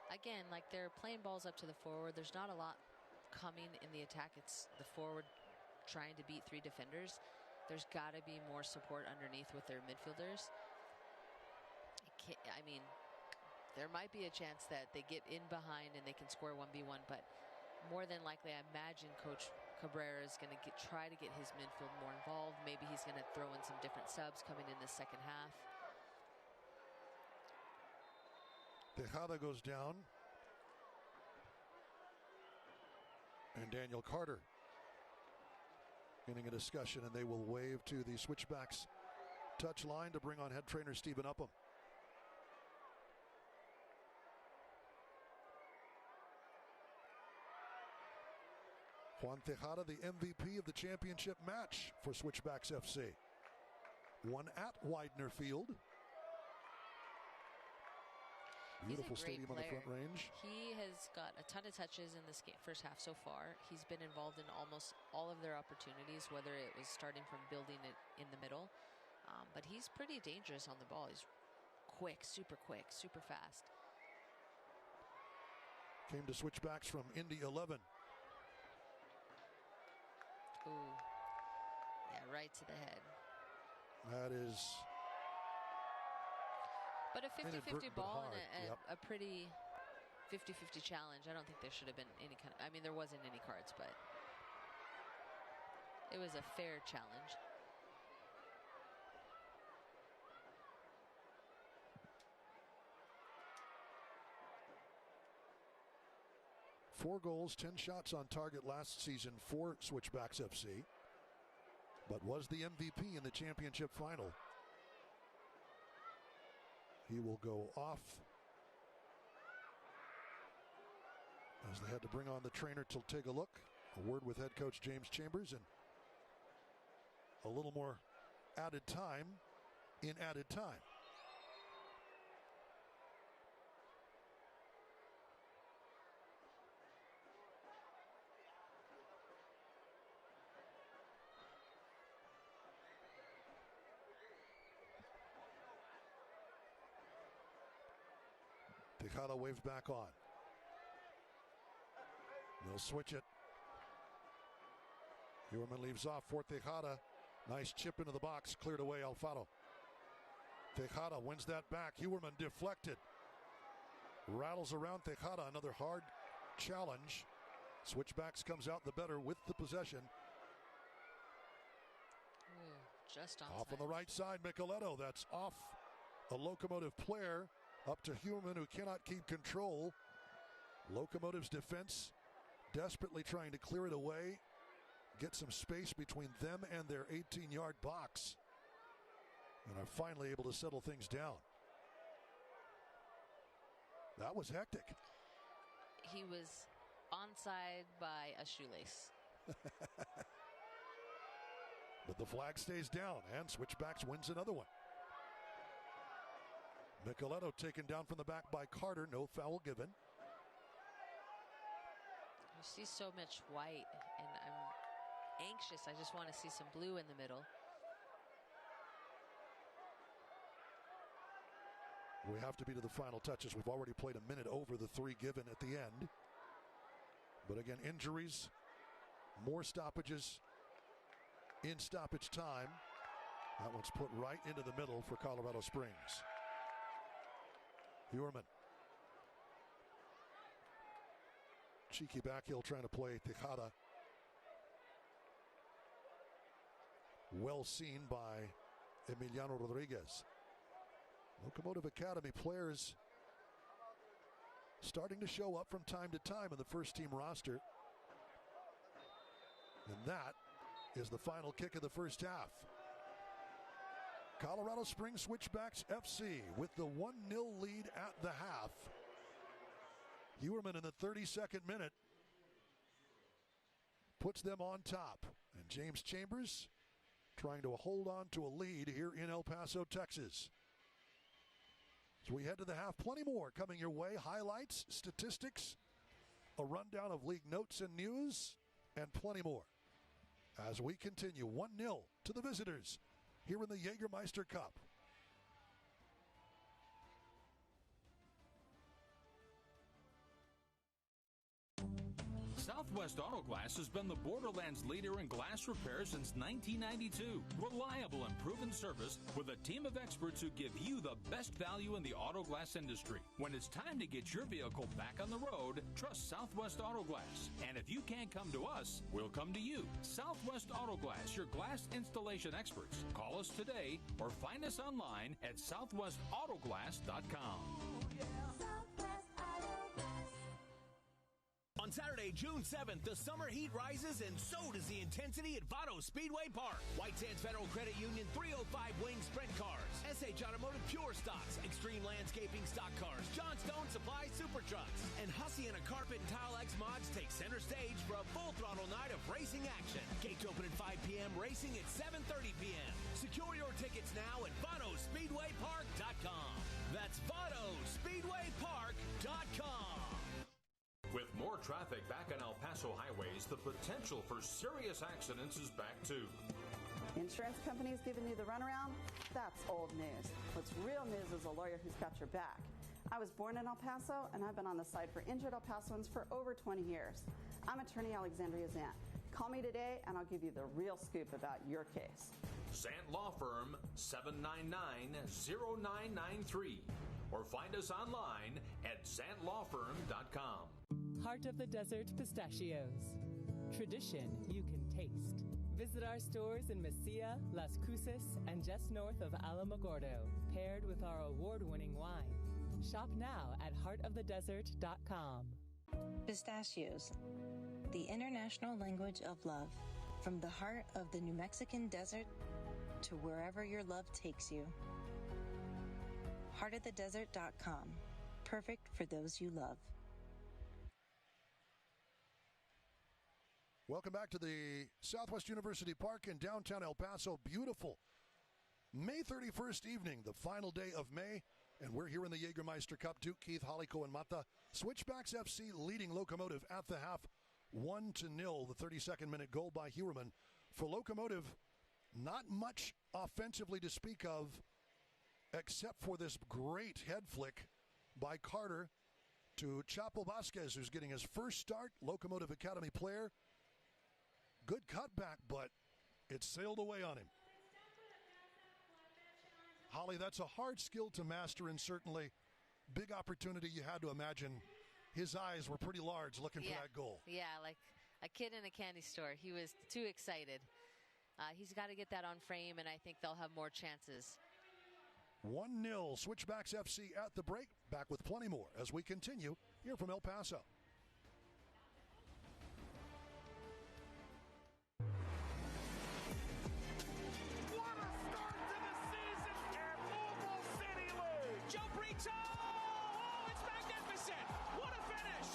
H: Again, like they're playing balls up to the forward. There's not a lot coming in the attack. It's the forward trying to beat three defenders. There's got to be more support underneath with their midfielders. I mean, there might be a chance that they get in behind and they can score 1v1, but more than likely, I imagine Coach Cabrera is going to try to get his midfield more involved. Maybe he's going to throw in some different subs coming in the second half.
A: Tejada goes down. And Daniel Carter getting a discussion, and they will wave to the Switchbacks touch line to bring on head trainer Stephen Upham. Juan Tejada, the MVP of the championship match for Switchbacks FC. Won at Widener Field. Beautiful stadium on the Front Range.
H: He has got a ton of touches in this first half so far. He's been involved in almost all of their opportunities, whether it was starting from building it in the middle. But he's pretty dangerous on the ball. He's quick, super fast.
A: Came to Switchbacks from Indy 11.
H: Ooh. Yeah, right to the head.
A: That is...
H: But a 50-50 ball and
A: yep.
H: a pretty 50-50 challenge. I don't think there should have been any kind of... I mean, there wasn't any cards, but it was a fair challenge.
A: Four goals, 10 shots on target last season for Switchbacks FC, but was the MVP in the championship final. He will go off as they had to bring on the trainer to take a look. A word with head coach James Chambers and a little more added time in added time. Tejada waves back on. They'll switch it. Heuerman leaves off for Tejada. Nice chip into the box, cleared away Alfaro. Tejada wins that back. Heuerman deflected. Rattles around Tejada, another hard challenge. Switchbacks comes out the better with the possession.
H: Ooh, just
A: off on the right side, Micheletto. That's off a Locomotive player. Up to Heuerman, who cannot keep control. Locomotive's defense desperately trying to clear it away, get some space between them and their 18-yard box, and are finally able to settle things down. That was hectic.
H: He was onside by a shoelace.
A: But the flag stays down, and Switchbacks wins another one. Micheletto taken down from the back by Carter. No foul given.
H: You see so much white, and I'm anxious. I just want to see some blue in the middle.
A: We have to be to the final touches. We've already played a minute over the 3 given at the end. But again, injuries, more stoppages in stoppage time. That one's put right into the middle for Colorado Springs. Huerman. Cheeky backheel trying to play Tejada. Well seen by Emiliano Rodriguez. Locomotive Academy players starting to show up from time to time in the first team roster. And that is the final kick of the first half. Colorado Springs Switchbacks FC with the 1-0 lead at the half. Huerman in the 32nd minute puts them on top. And James Chambers trying to hold on to a lead here in El Paso, Texas. As we head to the half, plenty more coming your way. Highlights, statistics, a rundown of league notes and news, and plenty more. As we continue 1-0 to the visitors here in the Jägermeister Cup.
D: Southwest Auto Glass has been the Borderlands leader in glass repair since 1992. Reliable and proven service with a team of experts who give you the best value in the auto glass industry. When it's time to get your vehicle back on the road, trust Southwest Auto Glass. And if you can't come to us, we'll come to you. Southwest Auto Glass, your glass installation experts. Call us today or find us online at southwestautoglass.com.
G: On Saturday, June 7th, the summer heat rises and so does the intensity at Paso Speedway Park. White Sands Federal Credit Union 305 wing sprint cars, SH Automotive Pure Stocks, Extreme Landscaping stock cars, Johnstone Supply Super Trucks, and Hacienda Carpet and Tile X Mods take center stage for a full throttle night of racing action. Gates open at 5 p.m., racing at 7:30 p.m. Secure your tickets now at VotosSpeedwayPark.com. That's VotosSpeedwayPark.com.
D: With more traffic back on El Paso highways, the potential for serious accidents is back too.
I: Insurance companies giving you the runaround? That's old news. What's real news is a lawyer who's got your back. I was born in El Paso, and I've been on the side for injured El Pasoans for over 20 years. I'm attorney Alexandria Zant. Call me today, and I'll give you the real scoop about your case.
D: Zant Law Firm, 799-0993. Or find us online at zantlawfirm.com.
J: Heart of the Desert Pistachios. Tradition you can taste. Visit our stores in Mesilla, Las Cruces, and just north of Alamogordo, paired with our award-winning wine. Shop now at heartofthedesert.com.
K: Pistachios, the international language of love. From the heart of the New Mexican desert to wherever your love takes you. heartofthedesert.com. Perfect for those you love.
A: Welcome back to the Southwest University Park in downtown El Paso. Beautiful May 31st evening, the final day of May, and we're here in the Jägermeister Cup. Duke, Keith, Halico, and Mata. Switchbacks FC leading Locomotive at the half, 1-0. The 32nd minute goal by Huerman. For Locomotive, not much offensively to speak of, except for this great head flick by Carter to Chapo Vasquez, who's getting his first start, Locomotive Academy player. Good cutback, but it sailed away on him. Holly, that's a hard skill to master, and certainly big opportunity. You had to imagine his eyes were pretty large looking for that goal.
H: Yeah, like a kid in a candy store. He was too excited. He's got to get that on frame, and I think they'll have more chances.
A: 1-0, Switchbacks FC at the break. Back with plenty more as we continue here from El Paso.
G: What a start to the season at Louisville City League! Joe Brito! Oh, it's magnificent! What a finish!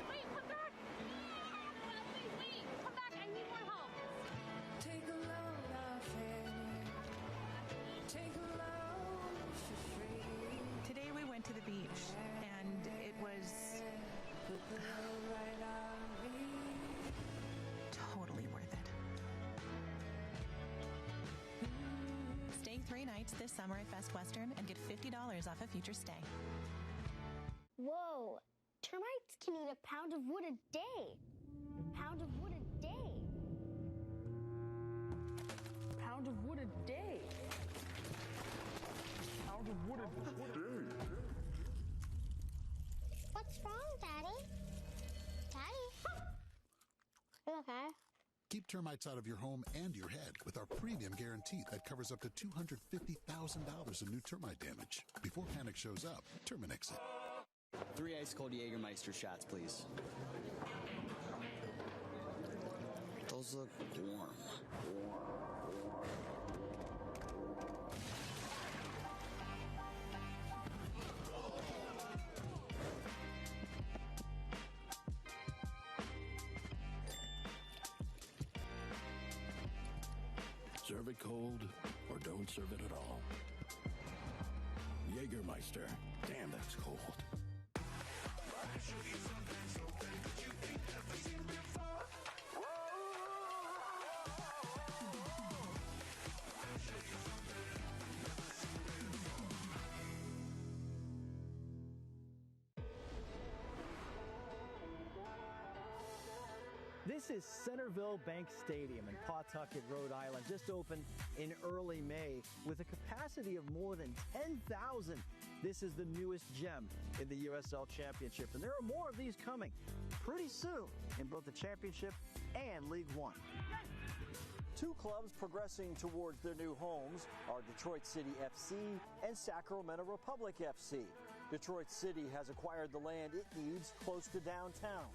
L: Wait, come back! Wait, come back, I need more help. Take a load off it. Take a
M: nights this summer at Best Western and get $50 off a future stay.
L: Whoa! Termites can eat a pound of wood a day. Pound of wood a day.
N: Pound of wood a day. Pound of wood a day.
L: What's wrong, Daddy? Daddy? You okay?
O: Keep termites out of your home and your head with our premium guarantee that covers up to $250,000 in new termite damage. Before panic shows up, Terminix it.
P: 3 ice-cold Jägermeister shots, please. Those look warm.
Q: Serve it cold or don't serve it at all. Jägermeister. Damn, that's cold.
R: This is Centerville Bank Stadium in Pawtucket, Rhode Island, just opened in early May with a capacity of more than 10,000. This is the newest gem in the USL Championship, and there are more of these coming pretty soon in both the Championship and League One. Two clubs progressing towards their new homes are Detroit City FC and Sacramento Republic FC. Detroit City has acquired the land it needs close to downtown,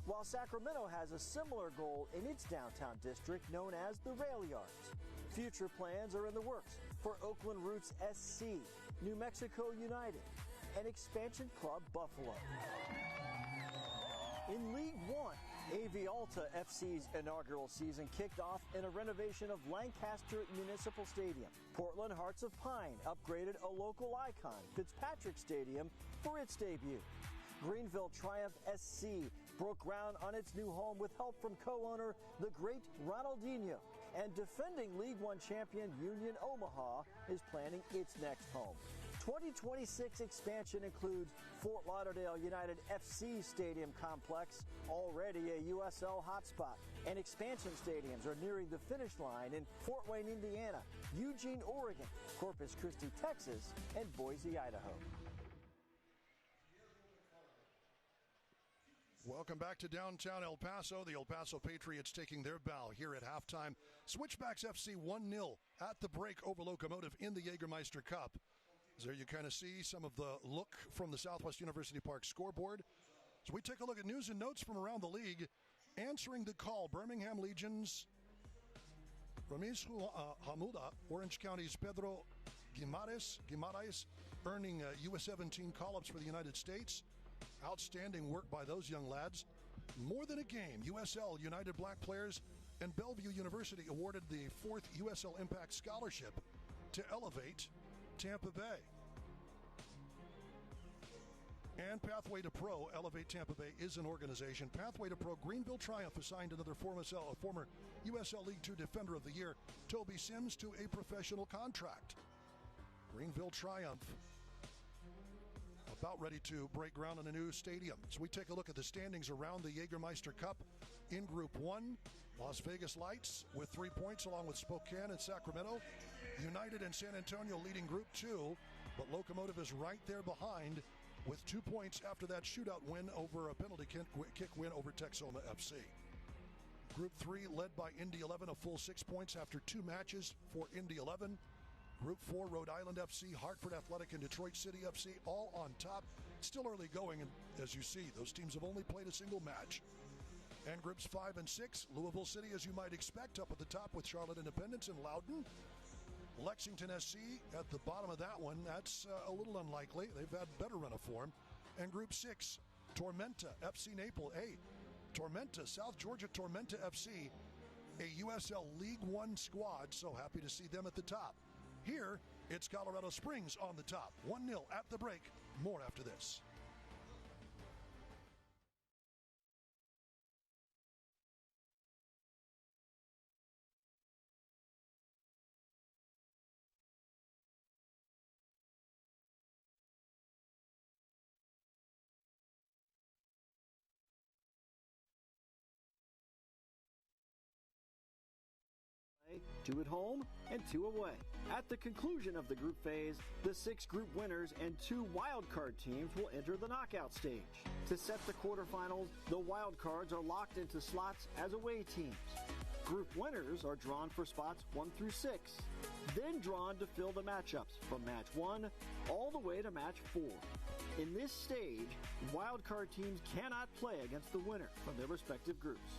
R: while Sacramento has a similar goal in its downtown district known as the Rail Yards. Future plans are in the works for Oakland Roots SC, New Mexico United, and expansion club Buffalo. In League One, AV Alta FC's inaugural season kicked off in a renovation of Lancaster Municipal Stadium. Portland Hearts of Pine upgraded a local icon, Fitzpatrick Stadium, for its debut. Greenville Triumph SC broke ground on its new home with help from co-owner the great Ronaldinho. And defending League One champion Union Omaha is planning its next home. 2026 expansion includes Fort Lauderdale United FC Stadium Complex, already a USL hotspot, and expansion stadiums are nearing the finish line in Fort Wayne, Indiana, Eugene, Oregon, Corpus Christi, Texas, and Boise, Idaho.
A: Welcome back to downtown El Paso. The El Paso Patriots taking their bow here at halftime. Switchbacks FC 1-0 at the break over Locomotive in the Jägermeister Cup. There you kind of see some of the look from the Southwest University Park scoreboard. So we take a look at news and notes from around the league. Answering the call, Birmingham Legions, Ramis Hamuda, Orange County's Pedro Guimaraes, earning US-17 call-ups for the United States. Outstanding work by those young lads. More than a game, USL United Black Players and Bellevue University awarded the 4th USL Impact Scholarship to elevate Tampa Bay. And Pathway to Pro, Elevate Tampa Bay is an organization. Pathway to Pro, Greenville Triumph assigned another former USL League Two Defender of the Year, Toby Sims, to a professional contract. Greenville Triumph about ready to break ground on a new stadium. So we take a look at the standings around the Jägermeister Cup. In Group 1, Las Vegas Lights with 3 points along with Spokane and Sacramento. United and San Antonio leading Group 2, but Locomotive is right there behind with 2 points after that shootout win over a penalty kick win over Texoma FC. Group 3 led by Indy 11, a full 6 points after 2 matches for Indy 11. Group 4, Rhode Island FC, Hartford Athletic, and Detroit City FC all on top. Still early going, and as you see, those teams have only played a single match. And Groups 5 and 6, Louisville City, as you might expect, up at the top with Charlotte Independence and Loudoun. Lexington SC at the bottom of that one. That's a little unlikely. They've had better run of form. And Group 6, Tormenta FC Naples. Hey, Tormenta, South Georgia Tormenta FC, a USL League One squad. So happy to see them at the top. Here, it's Colorado Springs on the top. 1-0 at the break. More after this.
R: 2 at home and 2 away. At the conclusion of the group phase, the 6 group winners and 2 wildcard teams will enter the knockout stage. To set the quarterfinals, the wildcards are locked into slots as away teams. Group winners are drawn for spots 1 through 6, then drawn to fill the matchups from match 1 all the way to match 4. In this stage, wildcard teams cannot play against the winner from their respective groups.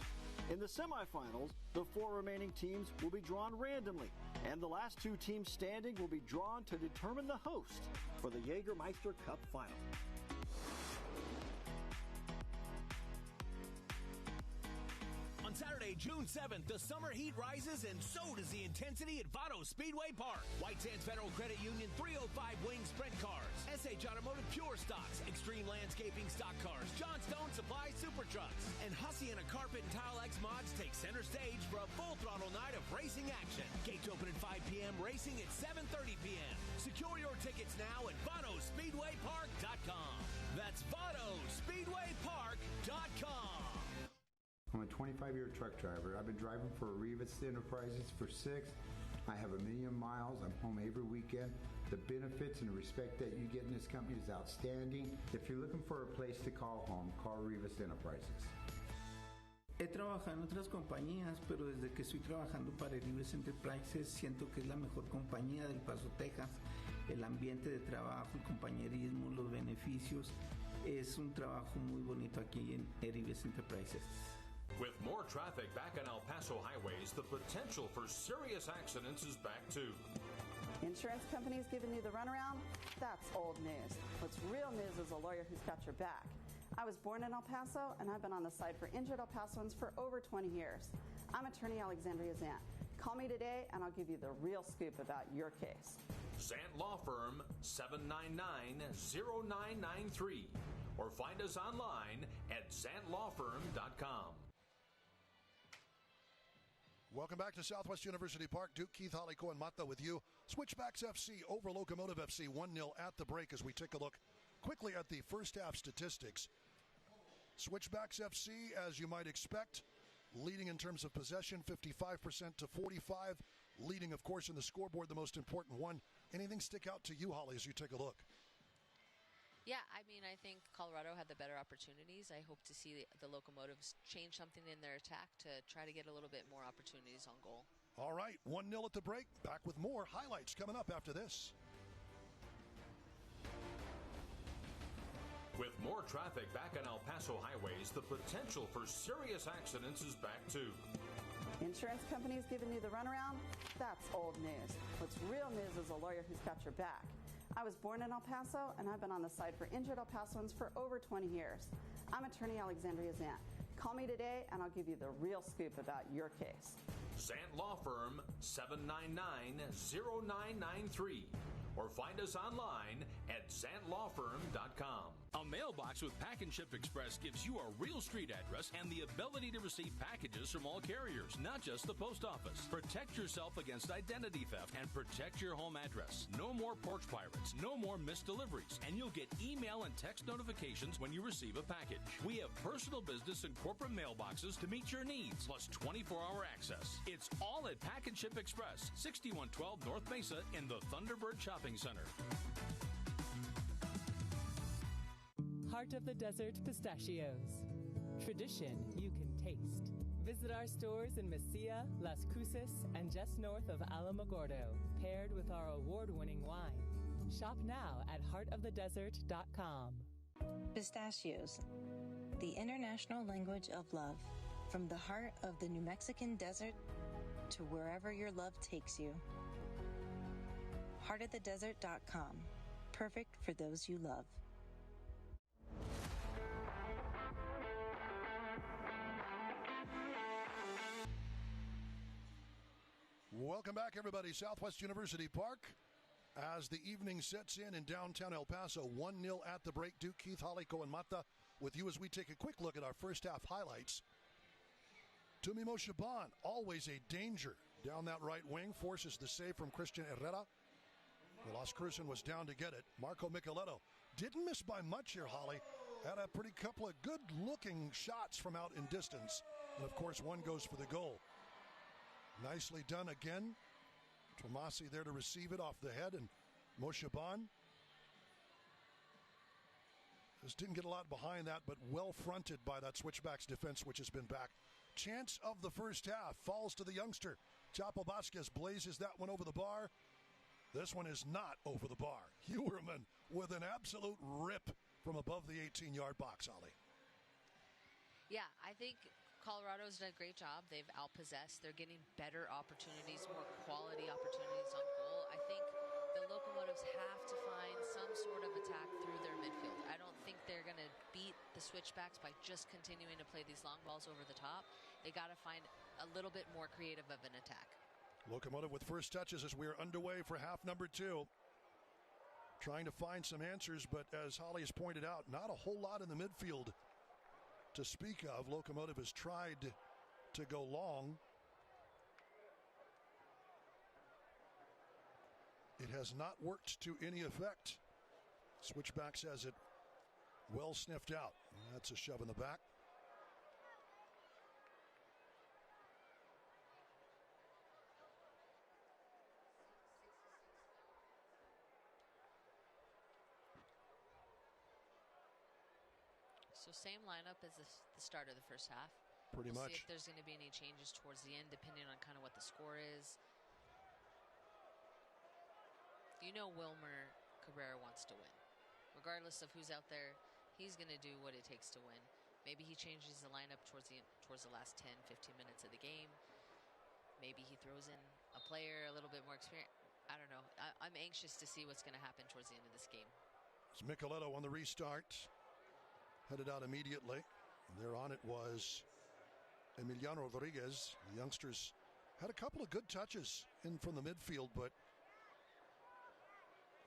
R: In the semifinals, the 4 remaining teams will be drawn randomly, and the last 2 teams standing will be drawn to determine the host for the Jägermeister Cup final.
G: On Saturday, June 7th, the summer heat rises and so does the intensity at Paso Speedway Park. White Sands Federal Credit Union 305 wing sprint cars, SH Automotive Pure Stocks, Extreme Landscaping stock cars, John Stone Supply Super Trucks, and Hacienda Carpet and Tile X Mods take center stage for a full throttle night of racing action. Gates open at 5 p.m., racing at 7:30 p.m. Secure your tickets now at VotosSpeedwayPark.com. That's VotosSpeedwayPark.com.
E: I'm a 25-year truck driver. I've been driving for Rivas Enterprises for 6. I have 1 million miles. I'm home every weekend. The benefits and the respect that you get in this company is outstanding. If you're looking for a place to call home, call Rivas Enterprises.
F: He trabajado en otras compañías, pero desde que estoy trabajando para Rivas Enterprises siento que es la mejor compañía del Paso, Texas. El ambiente de trabajo, el compañerismo, los beneficios. Es un trabajo muy bonito aquí en Rivas Enterprises.
D: With more traffic back on El Paso highways, the potential for serious accidents is back too.
I: Insurance companies giving you the runaround? That's old news. What's real news is a lawyer who's got your back. I was born in El Paso, and I've been on the side for injured El Pasoans for over 20 years. I'm attorney Alexandria Zant. Call me today, and I'll give you the real scoop about your case.
D: Zant Law Firm, 799-0993. Or find us online at zantlawfirm.com.
A: Welcome back to Southwest University Park. Duke, Keith, Holly, Cohen, Mata with you. Switchbacks FC over Locomotive FC 1-0 at the break as we take a look quickly at the first half statistics. Switchbacks FC, as you might expect, leading in terms of possession, 55% to 45. Leading, of course, in the scoreboard, the most important one. Anything stick out to you, Holly, as you take a look?
H: Yeah, I mean, I think Colorado had the better opportunities. I hope to see the Locomotives change something in their attack to try to get a little bit more opportunities on goal.
A: All right, 1-0 at the break. Back with more highlights coming up after this.
D: With more traffic back on El Paso highways, the potential for serious accidents is back too.
I: Insurance companies giving you the runaround? That's old news. What's real news is a lawyer who's got your back. I was born in El Paso, and I've been on the side for injured El Pasoans for over 20 years. I'm attorney Alexandria Zant. Call me today, and I'll give you the real scoop about your case.
D: Zant Law Firm, 799-0993. Or find us online at zantlawfirm.com. A mailbox with Pack and Ship Express gives you a real street address and the ability to receive packages from all carriers, not just the post office. Protect yourself against identity theft and protect your home address. No more porch pirates, no more missed deliveries, and you'll get email and text notifications when you receive a package. We have personal business and corporate mailboxes to meet your needs, plus 24-hour access. It's all at Pack and Ship Express, 6112 North Mesa in the Thunderbird Shopping Center.
J: Heart of the Desert Pistachios. Tradition you can taste. Visit our stores in Mesilla, Las Cruces, and just north of Alamogordo, paired with our award-winning wine. Shop now at heartofthedesert.com.
K: Pistachios, the international language of love. From the heart of the New Mexican desert to wherever your love takes you. Heartofthedesert.com. Perfect for those you love.
A: Welcome back, everybody. Southwest University Park. As the evening sets in downtown El Paso, 1-0 at the break. Duke, Keith, Holly, Cohen, Mata with you as we take a quick look at our first half highlights. Tumimo Shaban, always a danger down that right wing, forces the save from Christian Herrera. Las Cruces was down to get it. Marco Micheletto didn't miss by much here, Holly. Had a pretty couple of good-looking shots from out in distance. And, of course, one goes for the goal. Nicely done again. Tomasi there to receive it off the head, and Moshaban just didn't get a lot behind that, but well fronted by that Switchbacks defense, which has been back. Chance of the first half falls to the youngster. Chapo Vasquez blazes that one over the bar. This one is not over the bar. Hewerman with an absolute rip from above the 18-yard box, Ollie.
H: Yeah, I think Colorado's done a great job. They've outpossessed. They're getting better opportunities, more quality opportunities on goal. I think the Locomotives have to find some sort of attack through their midfield. I don't think they're going to beat the Switchbacks by just continuing to play these long balls over the top. They got to find a little bit more creative of an attack.
A: Locomotive with first touches as we're underway for half number 2. Trying to find some answers, but as Holly has pointed out, not a whole lot in the midfield to speak of. Locomotive has tried to go long. It has not worked to any effect. Switchbacks has it well sniffed out. That's a shove in the back.
H: So same lineup as the start of the first half.
A: Pretty
H: we'll
A: much.
H: See if there's going to be any changes towards the end, depending on kind of what the score is. You know Wilmer Cabrera wants to win. Regardless of who's out there, he's going to do what it takes to win. Maybe he changes the lineup towards the last 10, 15 minutes of the game. Maybe he throws in a player a little bit more experienced. I don't know. I'm anxious to see what's going to happen towards the end of this game.
A: It's Micheletto on the restart. Headed out immediately. There on it was Emiliano Rodriguez. The youngsters had a couple of good touches in from the midfield, but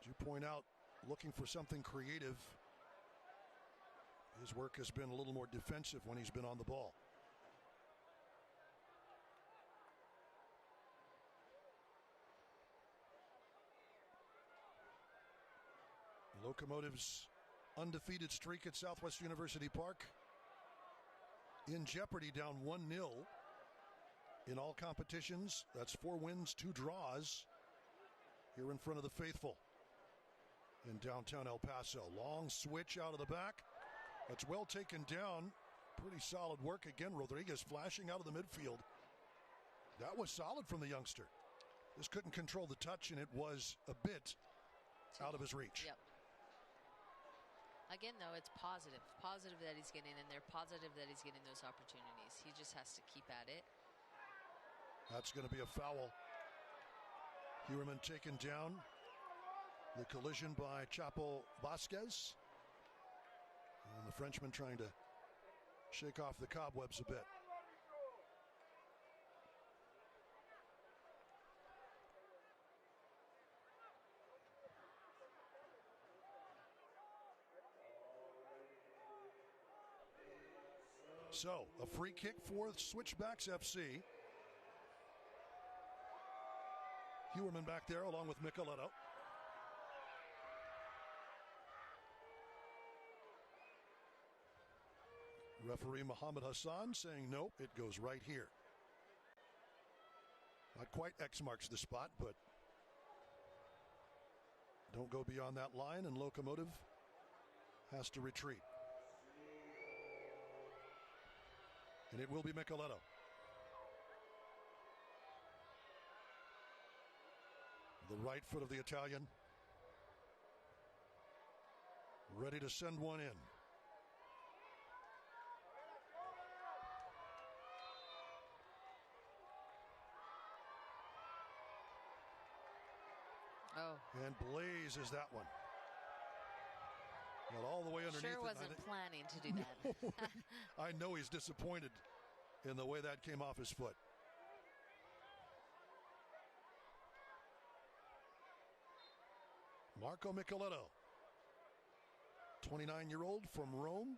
A: as you point out, looking for something creative. His work has been a little more defensive when he's been on the ball. Locomotive's undefeated streak at Southwest University Park in jeopardy, down 1-0 in all competitions. That's 4 wins, 2 draws here in front of the faithful in downtown El Paso. Long switch out of the back. That's well taken down. Pretty solid work again. Rodriguez flashing out of the midfield. That was solid from the youngster. Just couldn't control the touch, and it was a bit out of his reach.
H: Yep. Again, though, it's positive. Positive that he's getting in there. Positive that he's getting those opportunities. He just has to keep at it.
A: That's going to be a foul. Hewerman taken down. The collision by Chapo Vasquez. And the Frenchman trying to shake off the cobwebs a bit. So, a free kick for Switchbacks FC. Hewerman back there along with Micheletto. Referee Mohammed Hassan saying nope, it goes right here. Not quite X marks the spot, but don't go beyond that line, and Locomotive has to retreat. And it will be Micheletto. The right foot of the Italian. Ready to send one in.
H: Oh.
A: And blazes that one. Not all the way underneath.
H: Sure wasn't planning to do that.
A: I know he's disappointed in the way that came off his foot. Marco Micheletto, 29-year-old from Rome.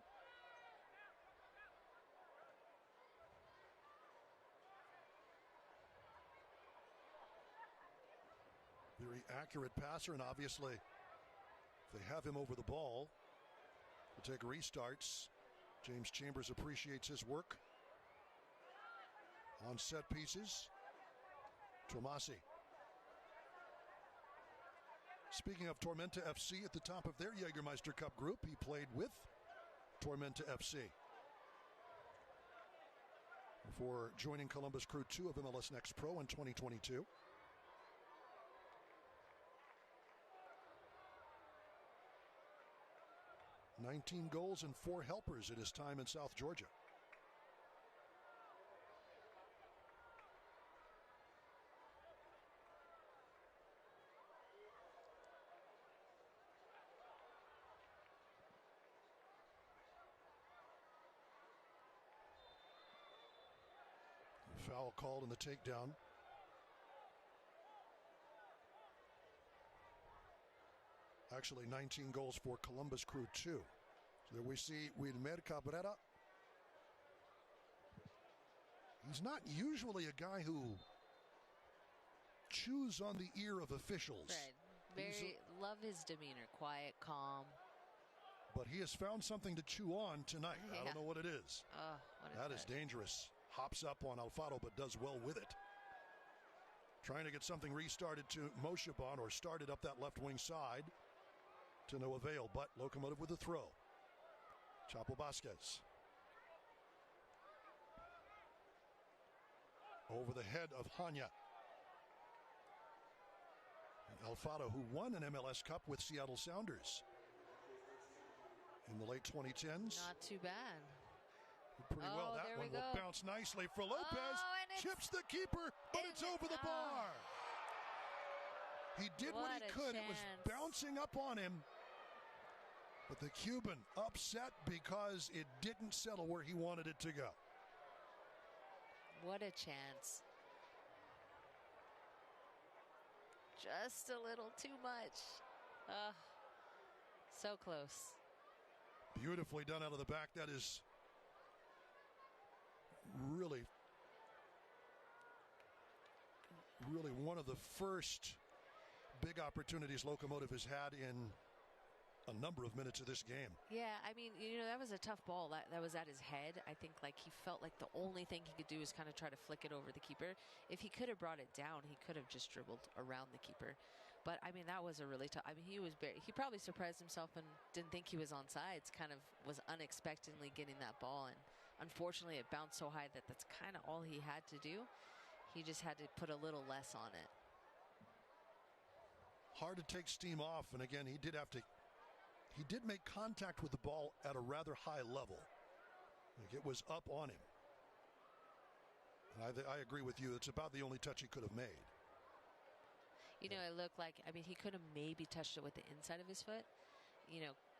A: Very accurate passer, and obviously, if they have him over the ball, we'll take restarts. James Chambers appreciates his work on set pieces. Tomasi. Speaking of Tormenta FC, at the top of their Jägermeister Cup group, he played with Tormenta FC before joining Columbus Crew 2 of MLS Next Pro in 2022. "19 goals and 4 helpers at his time in South Georgia. Foul called in the takedown. Actually, 19 goals for Columbus Crew 2. So there we see Wilmer Cabrera. He's not usually a guy who chews on the ear of officials.
H: Right. Love his demeanor. Quiet, calm.
A: But he has found something to chew on tonight.
H: Yeah.
A: I don't know what it is.
H: Oh,
A: that is dangerous. Hops up on Alfaro, but does well with it. Trying to get something restarted to Moshaban, or started up that left wing side, to no avail. But Locomotive with a throw. Chapo Vasquez. Over the head of Hanya. And Alfaro, who won an MLS Cup with Seattle Sounders in the late 2010s.
H: Not too bad.
A: Pretty well. That one will bounce nicely for Lopez. Chips the keeper, but it's over the bar. He did what he could. It was bouncing up on him. But the Cuban upset because it didn't settle where he wanted it to go.
H: What a chance. Just a little too much. So close.
A: Beautifully done out of the back. That is really one of the first big opportunities Locomotive has had in a number of minutes of this game.
H: Yeah, I mean, that was a tough ball. That was at his head. I think he felt like the only thing he could do is kind of try to flick it over the keeper. If he could have brought it down, he could have just dribbled around the keeper. But I mean, that was a really tough. I mean, he probably surprised himself and didn't think he was on sides. Kind of was unexpectedly getting that ball, and unfortunately, it bounced so high that that's kind of all he had to do. He just had to put a little less on it.
A: Hard to take steam off, and again, he did make contact with the ball at a rather high level. It was up on him. And I agree with you. It's about the only touch he could have made.
H: It looked like, he could have maybe touched it with the inside of his foot.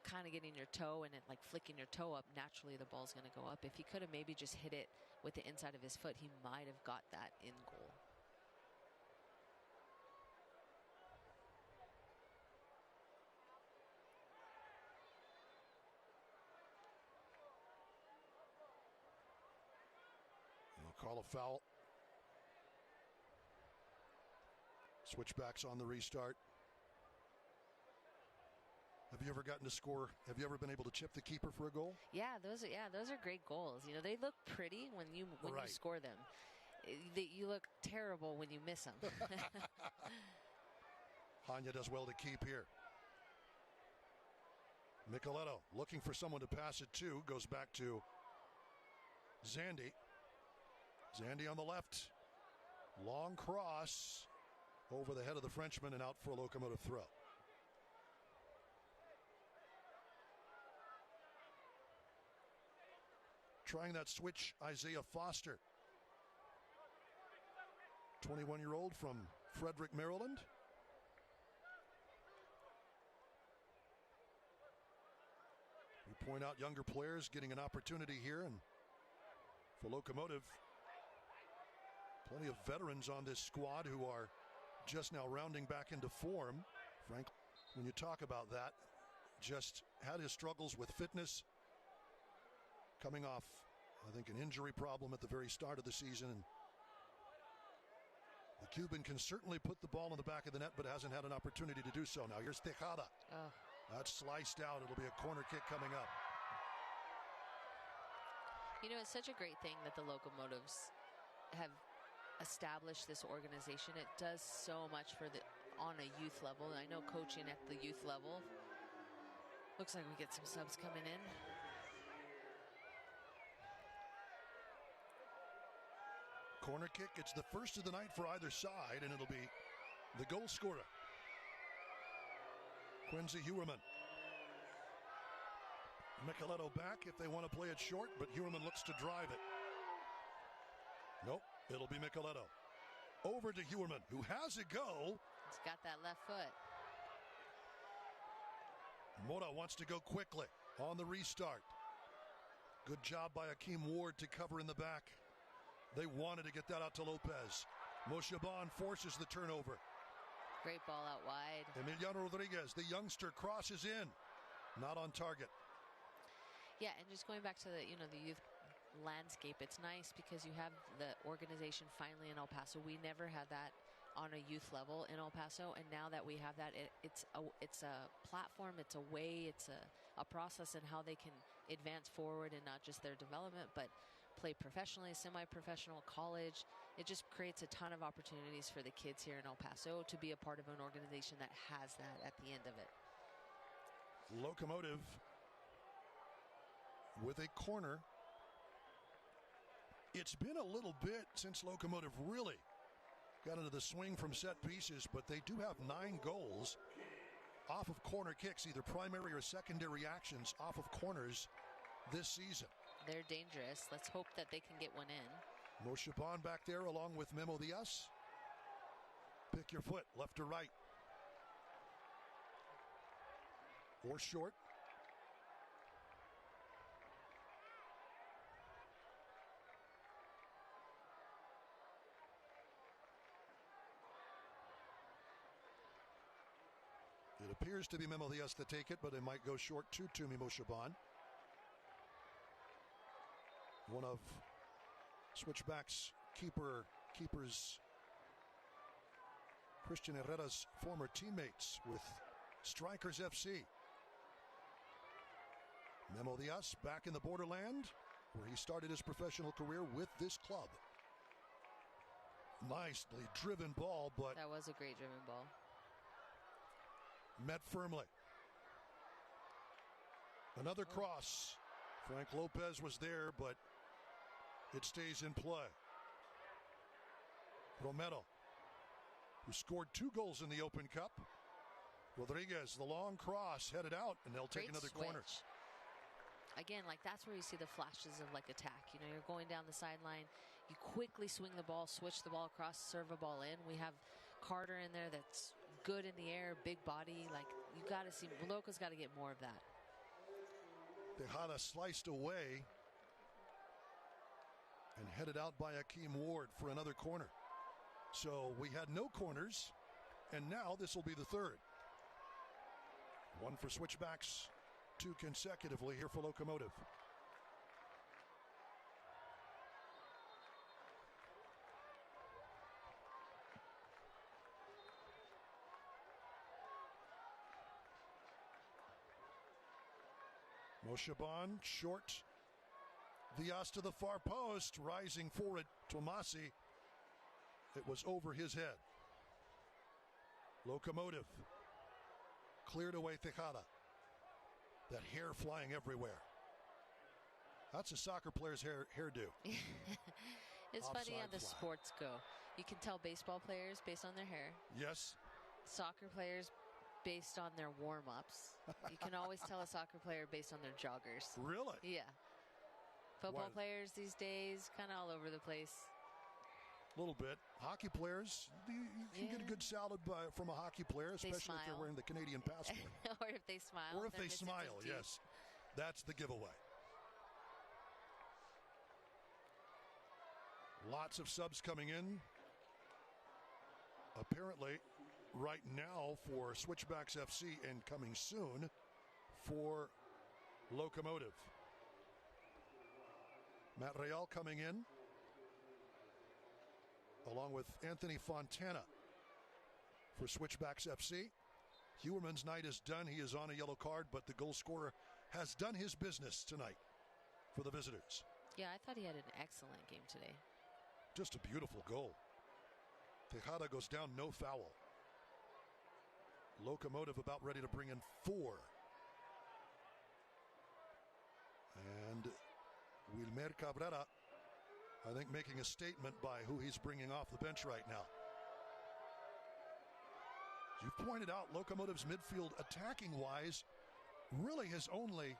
H: Kind of getting your toe and it flicking your toe up, naturally the ball's going to go up. If he could have maybe just hit it with the inside of his foot, he might have got that in goal.
A: They'll call a foul. Switchbacks on the restart. Have you ever gotten to score? Have you ever been able to chip the keeper for a goal?
H: Yeah, those are great goals. They look pretty when you score them. You look terrible when you miss them.
A: Hanya does well to keep here. Micheletto looking for someone to pass it to. Goes back to Zandy. Zandy on the left. Long cross over the head of the Frenchman and out for a Locomotive throw. Trying that switch, Isaiah Foster. 21-year-old from Frederick, Maryland. We point out younger players getting an opportunity here, and for Locomotive, plenty of veterans on this squad who are just now rounding back into form. Frank, when you talk about that, just had his struggles with fitness, coming off, I think, an injury problem at the very start of the season. And the Cuban can certainly put the ball in the back of the net, but hasn't had an opportunity to do so. Now here's Tejada. That's sliced out. It'll be a corner kick coming up.
H: It's such a great thing that the Locomotives establish this organization. It does so much for on a youth level. I know coaching at the youth level. Looks like we get some subs coming in.
A: Corner kick. It's the first of the night for either side, and it'll be the goal scorer, Quincy Huerman. Micheletto back if they want to play it short, but Huerman looks to drive it. Nope, it'll be Micheletto. Over to Huerman, who has a go.
H: He's got that left foot.
A: Mora wants to go quickly on the restart. Good job by Akeem Ward to cover in the back. They wanted to get that out to Lopez. Moshaban forces the turnover.
H: Great ball out wide.
A: Emiliano Rodriguez, the youngster, crosses in. Not on target.
H: Yeah, and just going back to the youth landscape, it's nice because you have the organization finally in El Paso. We never had that on a youth level in El Paso, and now that we have that, it's a platform, it's a way, it's a process in how they can advance forward in not just their development, but play professionally, semi-professional, college. It just creates a ton of opportunities for the kids here in El Paso to be a part of an organization that has that at the end of it.
A: Locomotive with a corner. It's been a little bit since Locomotive really got into the swing from set pieces, but they do have 9 goals off of corner kicks, either primary or secondary actions off of corners this season.
H: They're dangerous. Let's hope that they can get one in.
A: Moshaban back there along with Memo Diaz. Pick your foot, left or right. Or short. It appears to be Memo Diaz to take it, but it might go short to Tumi Moshaban. One of Switchbacks keepers Christian Herrera's former teammates with Strikers FC. Memo Diaz back in the borderland where he started his professional career with this club. Nicely driven ball, but
H: that was a great driven ball.
A: Met firmly. Another cross. Frank Lopez was there, but it stays in play. Romero, who scored 2 goals in the Open Cup. Rodriguez, the long cross, headed out, and they'll take another corner.
H: Again, that's where you see the flashes of attack. You're going down the sideline, you quickly swing the ball, switch the ball across, serve a ball in. We have Carter in there that's good in the air, big body. You got to see, Loco's got to get more of that.
A: Tejada sliced away and headed out by Akeem Ward for another corner. So we had no corners, and now this will be the third. 1 for Switchbacks, 2 consecutively here for Locomotive. Moshaban short. Diaz to the far post, rising forward. Tomasi. It was over his head. Locomotive cleared away Tejada. That hair flying everywhere. That's a soccer player's hairdo.
H: It's funny how the sports go. You can tell baseball players based on their hair.
A: Yes.
H: Soccer players based on their warm-ups. You can always tell a soccer player based on their joggers.
A: Really?
H: Yeah. Football players these days, kind of all over the place.
A: A little bit. Hockey players, you can get a good salad from a hockey player, especially if they're wearing the Canadian passport.
H: Or if they smile.
A: Or if they smile, yes. That's the giveaway. Lots of subs coming in. Apparently, right now for Switchbacks FC and coming soon for Locomotive. Matt Real coming in, along with Anthony Fontana for Switchbacks FC. Huerman's night is done. He is on a yellow card, but the goal scorer has done his business tonight for the visitors.
H: Yeah, I thought he had an excellent game today.
A: Just a beautiful goal. Tejada goes down, no foul. Locomotive about ready to bring in 4. And Wilmer Cabrera, I think, making a statement by who he's bringing off the bench right now. As you've pointed out, Locomotive's midfield attacking-wise really has only,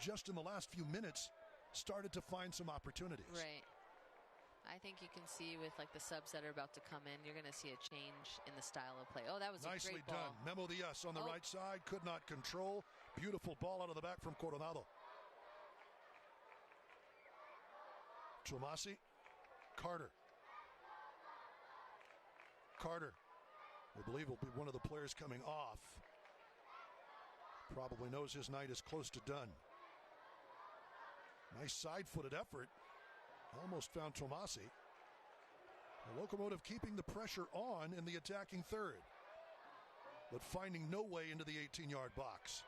A: just in the last few minutes, started to find some opportunities.
H: Right. I think you can see with like the subs that are about to come in, you're going to see a change in the style of play. Oh, that was
A: nicely
H: a great ball.
A: done. Memo Diaz on the right side, could not control. Beautiful ball out of the back from Coronado. Tomasi, Carter. Carter, we believe, will be one of the players coming off. Probably knows his night is close to done. Nice side-footed effort. Almost found Tomasi. The Locomotive keeping the pressure on in the attacking third, but finding no way into the 18-yard box.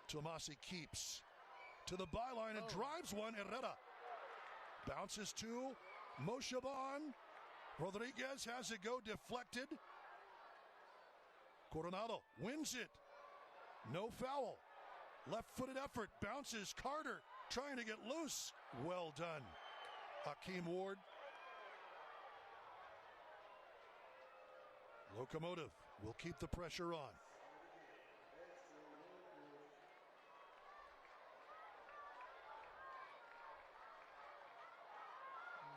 A: Tomasi keeps to the byline and drives one. Herrera bounces to Moshaban. Rodriguez has it go, deflected. Coronado wins it. No foul. Left-footed effort, bounces. Carter trying to get loose. Well done, Hakeem Ward. Locomotive will keep the pressure on.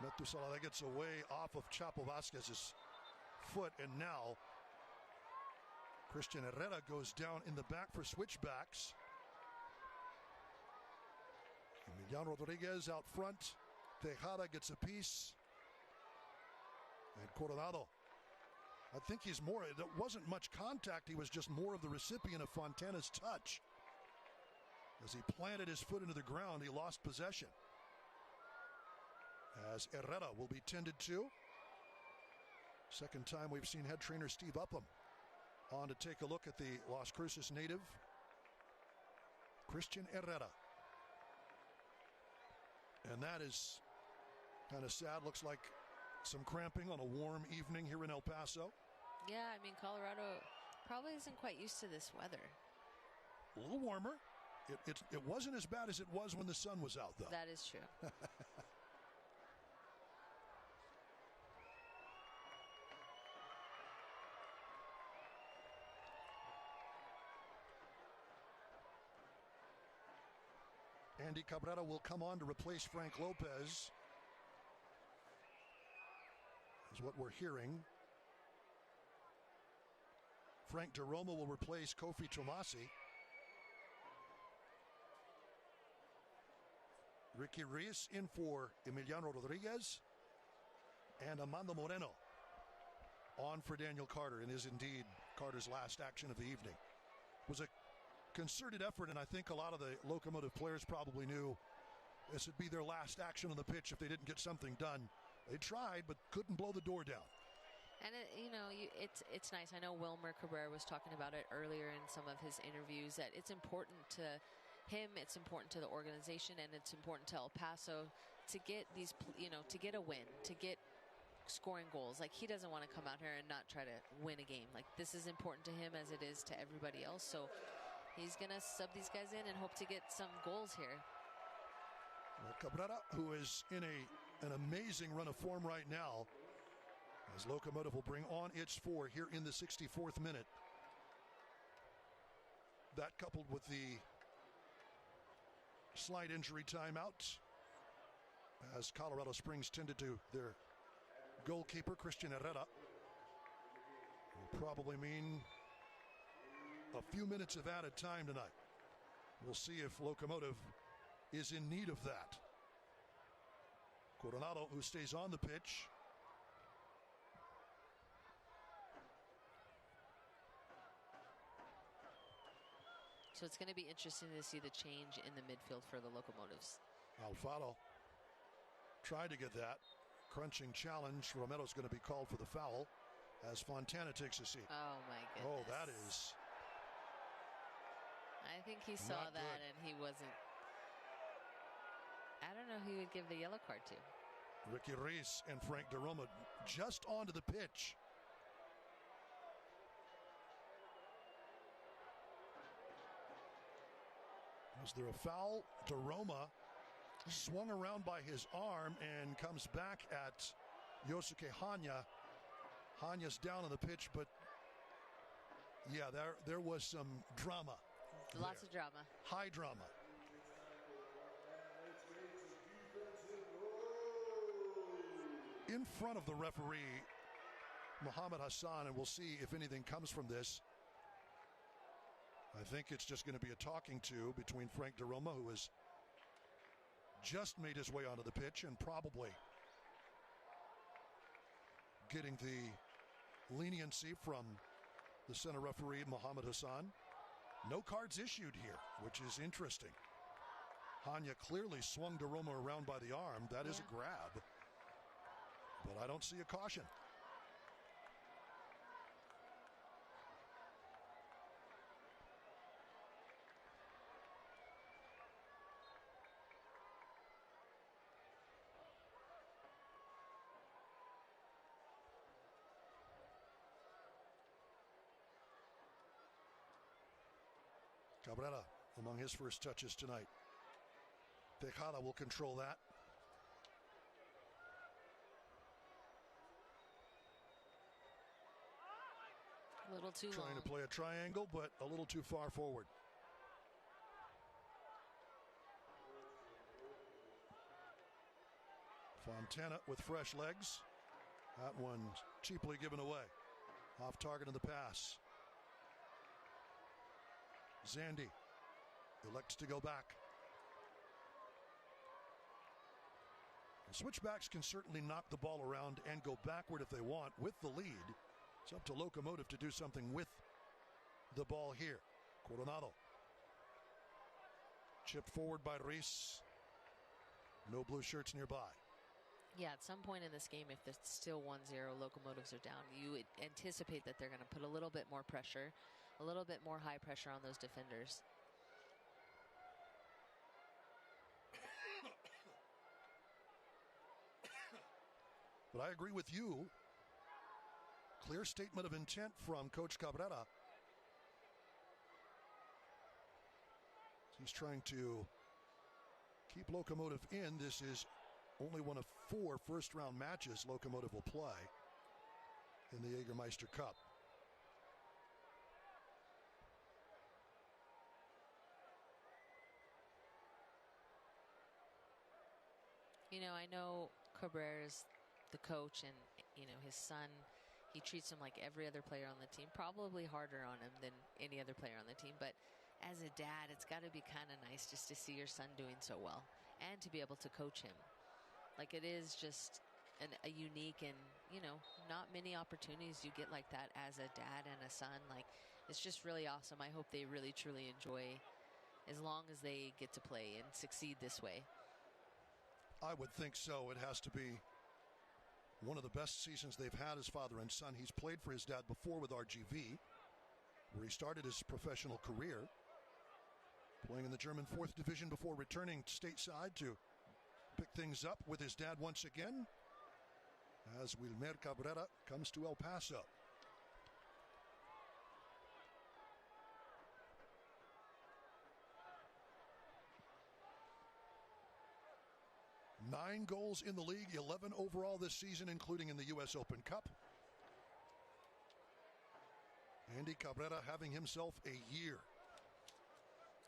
A: Metusala, that gets away off of Chapo Vasquez's foot, and now Christian Herrera goes down in the back for switchbacks. Emiliano Rodriguez out front. Tejada gets a piece. And Coronado, I think he's more, it wasn't much contact, he was just more of the recipient of Fontana's touch. As he planted his foot into the ground, he lost possession. As Herrera will be tended to. Second time we've seen head trainer Steve Upham on to take a look at the Las Cruces native, Christian Herrera. And that is kind of sad. Looks like some cramping on a warm evening here in El Paso.
H: Yeah, I mean, Colorado probably isn't quite used to this weather.
A: A little warmer. It wasn't as bad as it was when the sun was out, though.
H: That is true.
A: Andy Cabrera will come on to replace Frank Lopez, is what we're hearing. Frank DeRoma will replace Kofi Tomasi. Ricky Reyes in for Emiliano Rodriguez. And Amando Moreno on for Daniel Carter, and is indeed Carter's last action of the evening. It was a concerted effort, and I think a lot of the Locomotive players probably knew this would be their last action on the pitch if they didn't get something done. They tried, but couldn't blow the door down.
H: And it's nice. I know Wilmer Cabrera was talking about it earlier in some of his interviews, that it's important to him, it's important to the organization, and it's important to El Paso to get these, to get a win, to get scoring goals. Like, he doesn't want to come out here and not try to win a game. Like, this is important to him as it is to everybody else. So he's going to sub these guys in and hope to get some goals here.
A: Well, Cabrera, who is in an amazing run of form right now, as Locomotive will bring on its 4 here in the 64th minute. That coupled with the slight injury timeout, as Colorado Springs tended to their goalkeeper, Christian Herrera, will probably mean a few minutes of added time tonight. We'll see if Locomotive is in need of that. Coronado, who stays on the pitch.
H: So it's going to be interesting to see the change in the midfield for the Locomotives.
A: Alfaro tried to get that. Crunching challenge. Romero's going to be called for the foul as Fontana takes a seat.
H: Oh, my goodness.
A: Oh, that is.
H: I think he saw
A: not
H: that
A: good.
H: and he wasn't. I don't know who he would give the yellow card to.
A: Ricky Reis and Frank DeRoma just onto the pitch. Was there a foul? DeRoma swung around by his arm and comes back at Yosuke Hanya. Hanya's down on the pitch, but yeah, there was some drama.
H: Lots of drama.
A: High drama. In front of the referee, Mohammed Hassan, and we'll see if anything comes from this. I think it's just going to be a talking to between Frank DeRoma, who has just made his way onto the pitch and probably getting the leniency from the center referee, Mohammed Hassan. No cards issued here, which is interesting. Hanya clearly swung DeRoma around by the arm. That is a grab. But I don't see a caution. Cabrera among his first touches tonight. Tejada will control that.
H: A little too long.
A: Trying to play a triangle, but a little too far forward. Fontana with fresh legs. That one cheaply given away. Off target in the pass. Zandy elects to go back. The Switchbacks can certainly knock the ball around and go backward if they want with the lead. It's up to Locomotive to do something with the ball here. Coronado. Chipped forward by Reis. No blue shirts nearby.
H: Yeah, at some point in this game, if it's still 1-0, Locomotives are down, you would anticipate that they're going to put a little bit more pressure, a little bit more high pressure on those defenders.
A: But I agree with you. Clear statement of intent from Coach Cabrera. He's trying to keep Locomotive in. This is only one of 4 first-round matches Locomotive will play in the Jägermeister Cup.
H: You know, I know Cabrera's the coach, and, you know, his son, he treats him like every other player on the team, probably harder on him than any other player on the team. But as a dad, it's got to be kind of nice just to see your son doing so well and to be able to coach him. Like, it is just a unique and, you know, not many opportunities you get like that as a dad and a son. Like, it's just really awesome. I hope they really, truly enjoy as long as they get to play and succeed this way.
A: I would think so. It has to be one of the best seasons they've had as father and son. He's played for his dad before with RGV, where he started his professional career, playing in the German 4th Division before returning stateside to pick things up with his dad once again, as Wilmer Cabrera comes to El Paso. Nine goals in the league, 11 overall this season, including in the U.S. Open Cup. Andy Cabrera having himself a year.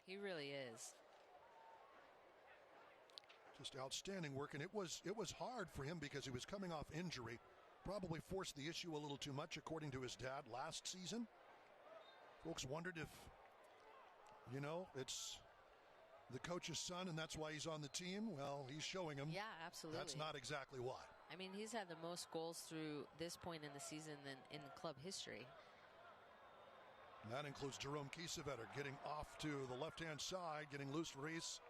H: He really is.
A: Just outstanding work, and it was hard for him because he was coming off injury. Probably forced the issue a little too much, according to his dad, last season. Folks wondered if, you know, it's the coach's son and that's why he's on the team. Well, he's showing him.
H: Yeah, absolutely.
A: That's not exactly why.
H: I mean, he's had the most goals through this point in the season than in club history.
A: And that includes Jerome Kiesewetter getting off to the left-hand side, getting loose to Reis.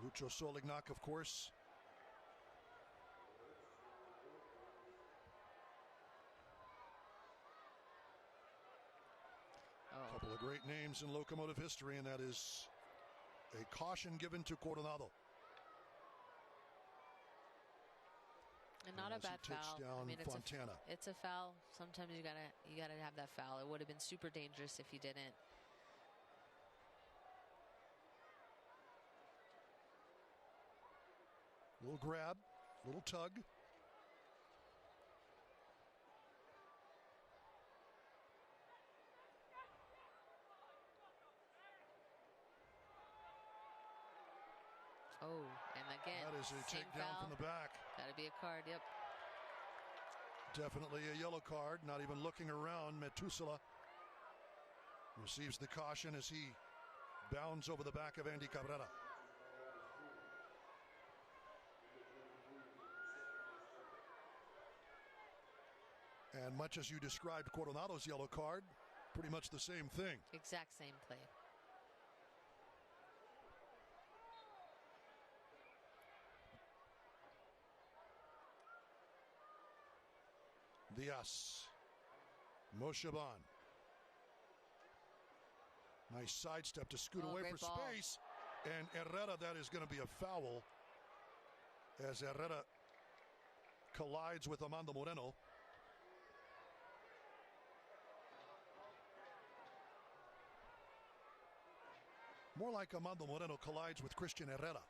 A: Lucho Solignac, of course. A couple of great names in Locomotive history, and that is a caution given to Coronado.
H: And not a bad foul.
A: Down Fontana.
H: It's a foul. Sometimes you gotta have that foul. It would have been super dangerous if you didn't.
A: Little grab, little tug.
H: Oh, and again,
A: that is a takedown from the back.
H: Gotta be a card, yep.
A: Definitely a yellow card, not even looking around. Metusala receives the caution as he bounds over the back of Andy Cabrera. And much as you described Coronado's yellow card, pretty much the same thing.
H: Exact same play.
A: Diaz. Moshaban. Nice sidestep to scoot away for
H: ball.
A: space. And Herrera, that is going to be a foul as Herrera collides with Amando Moreno. More like Amando Moreno collides with Christian Herrera.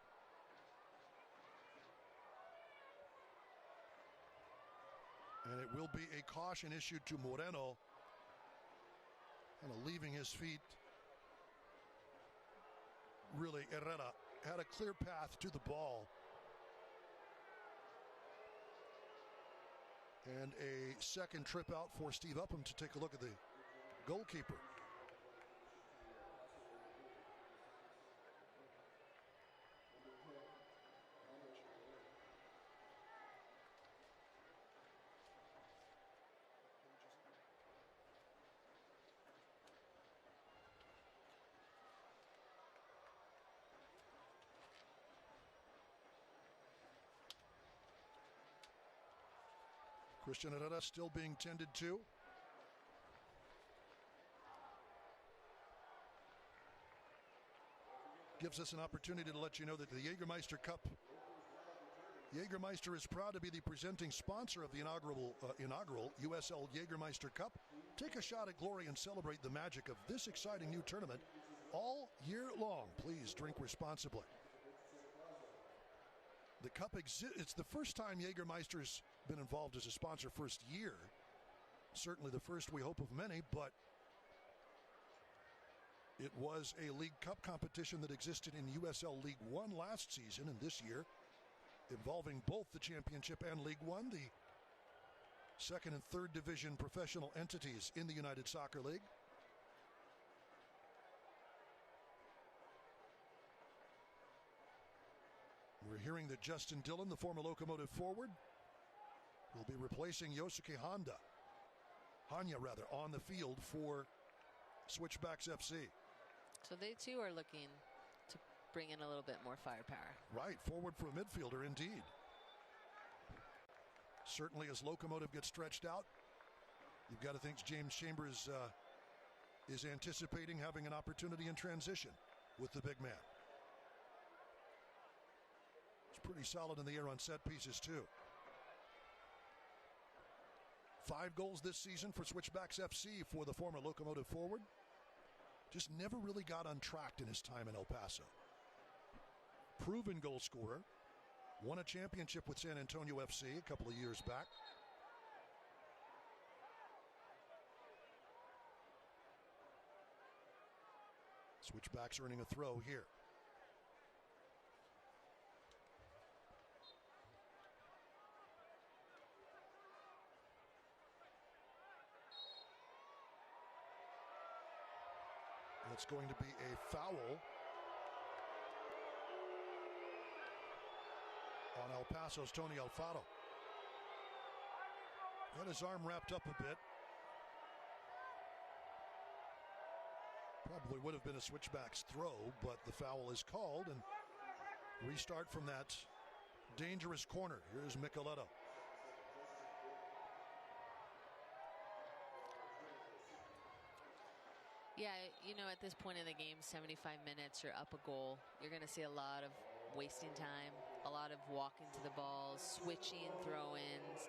A: And it will be a caution issued to Moreno. Kind of leaving his feet. Really, Herrera had a clear path to the ball. And a second trip out for Steve Upham to take a look at the goalkeeper. Christian Herrera still being tended to. Gives us an opportunity to let you know that the Jägermeister Cup, Jägermeister is proud to be the presenting sponsor of the inaugural USL Jägermeister Cup. Take a shot at glory and celebrate the magic of this exciting new tournament all year long. Please drink responsibly. The cup it's the first time Jägermeister's been involved as a sponsor first year. Certainly the first, we hope, of many, but it was a League Cup competition that existed in USL League One last season, and this year involving both the Championship and League One, the second and third division professional entities in the United Soccer League. We're hearing that Justin Dillon, the former Locomotive forward, will be replacing Yosuke Hanya on the field for Switchbacks FC.
H: So they too are looking to bring in a little bit more firepower.
A: Right, forward for a midfielder indeed. Certainly as Locomotive gets stretched out, you've got to think James Chambers is anticipating having an opportunity in transition with the big man. Pretty solid in the air on set pieces too. 5 goals this season for Switchbacks FC for the former Locomotive forward. Just never really got untracked in his time in El Paso. Proven goal scorer. Won a championship with San Antonio FC a couple of years back. Switchbacks earning a throw here. It's going to be a foul on El Paso's Tony Alfaro. Had his arm wrapped up a bit. Probably would have been a Switchbacks throw, but the foul is called, and restart from that dangerous corner. Here's Micheletto. Yeah,
H: you know, at this point in the game, 75 minutes, you're up a goal. You're going to see a lot of wasting time, a lot of walking to the balls, switching throw-ins,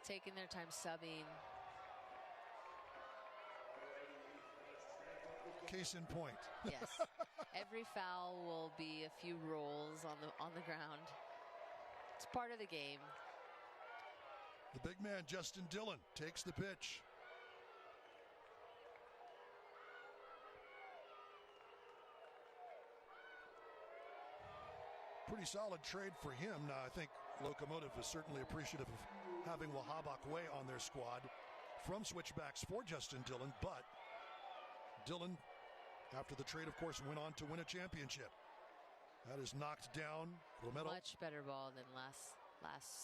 H: taking their time subbing.
A: Case in point.
H: Yes. Every foul will be a few rolls on the ground. It's part of the game.
A: The big man, Justin Dillon, takes the pitch. Pretty solid trade for him. Now, I think Locomotive is certainly appreciative of having Wahabak Way on their squad from Switchbacks for Justin Dillon, but Dillon, after the trade, of course, went on to win a championship. That is knocked down. Romero.
H: Much better ball than last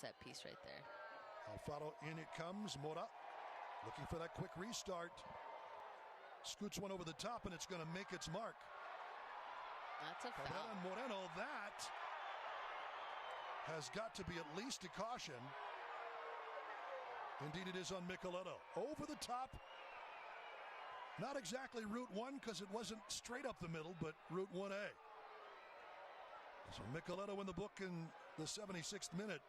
H: set piece right there.
A: Alfaro, in it comes. Mora looking for that quick restart. Scoots one over the top, and it's going to make its mark.
H: That's a foul.
A: Cabrera and Moreno, that has got to be at least a caution. Indeed, it is on Micheletto. Over the top. Not exactly Route 1 because it wasn't straight up the middle, but Route 1A. So Micheletto in the book in the 76th minute.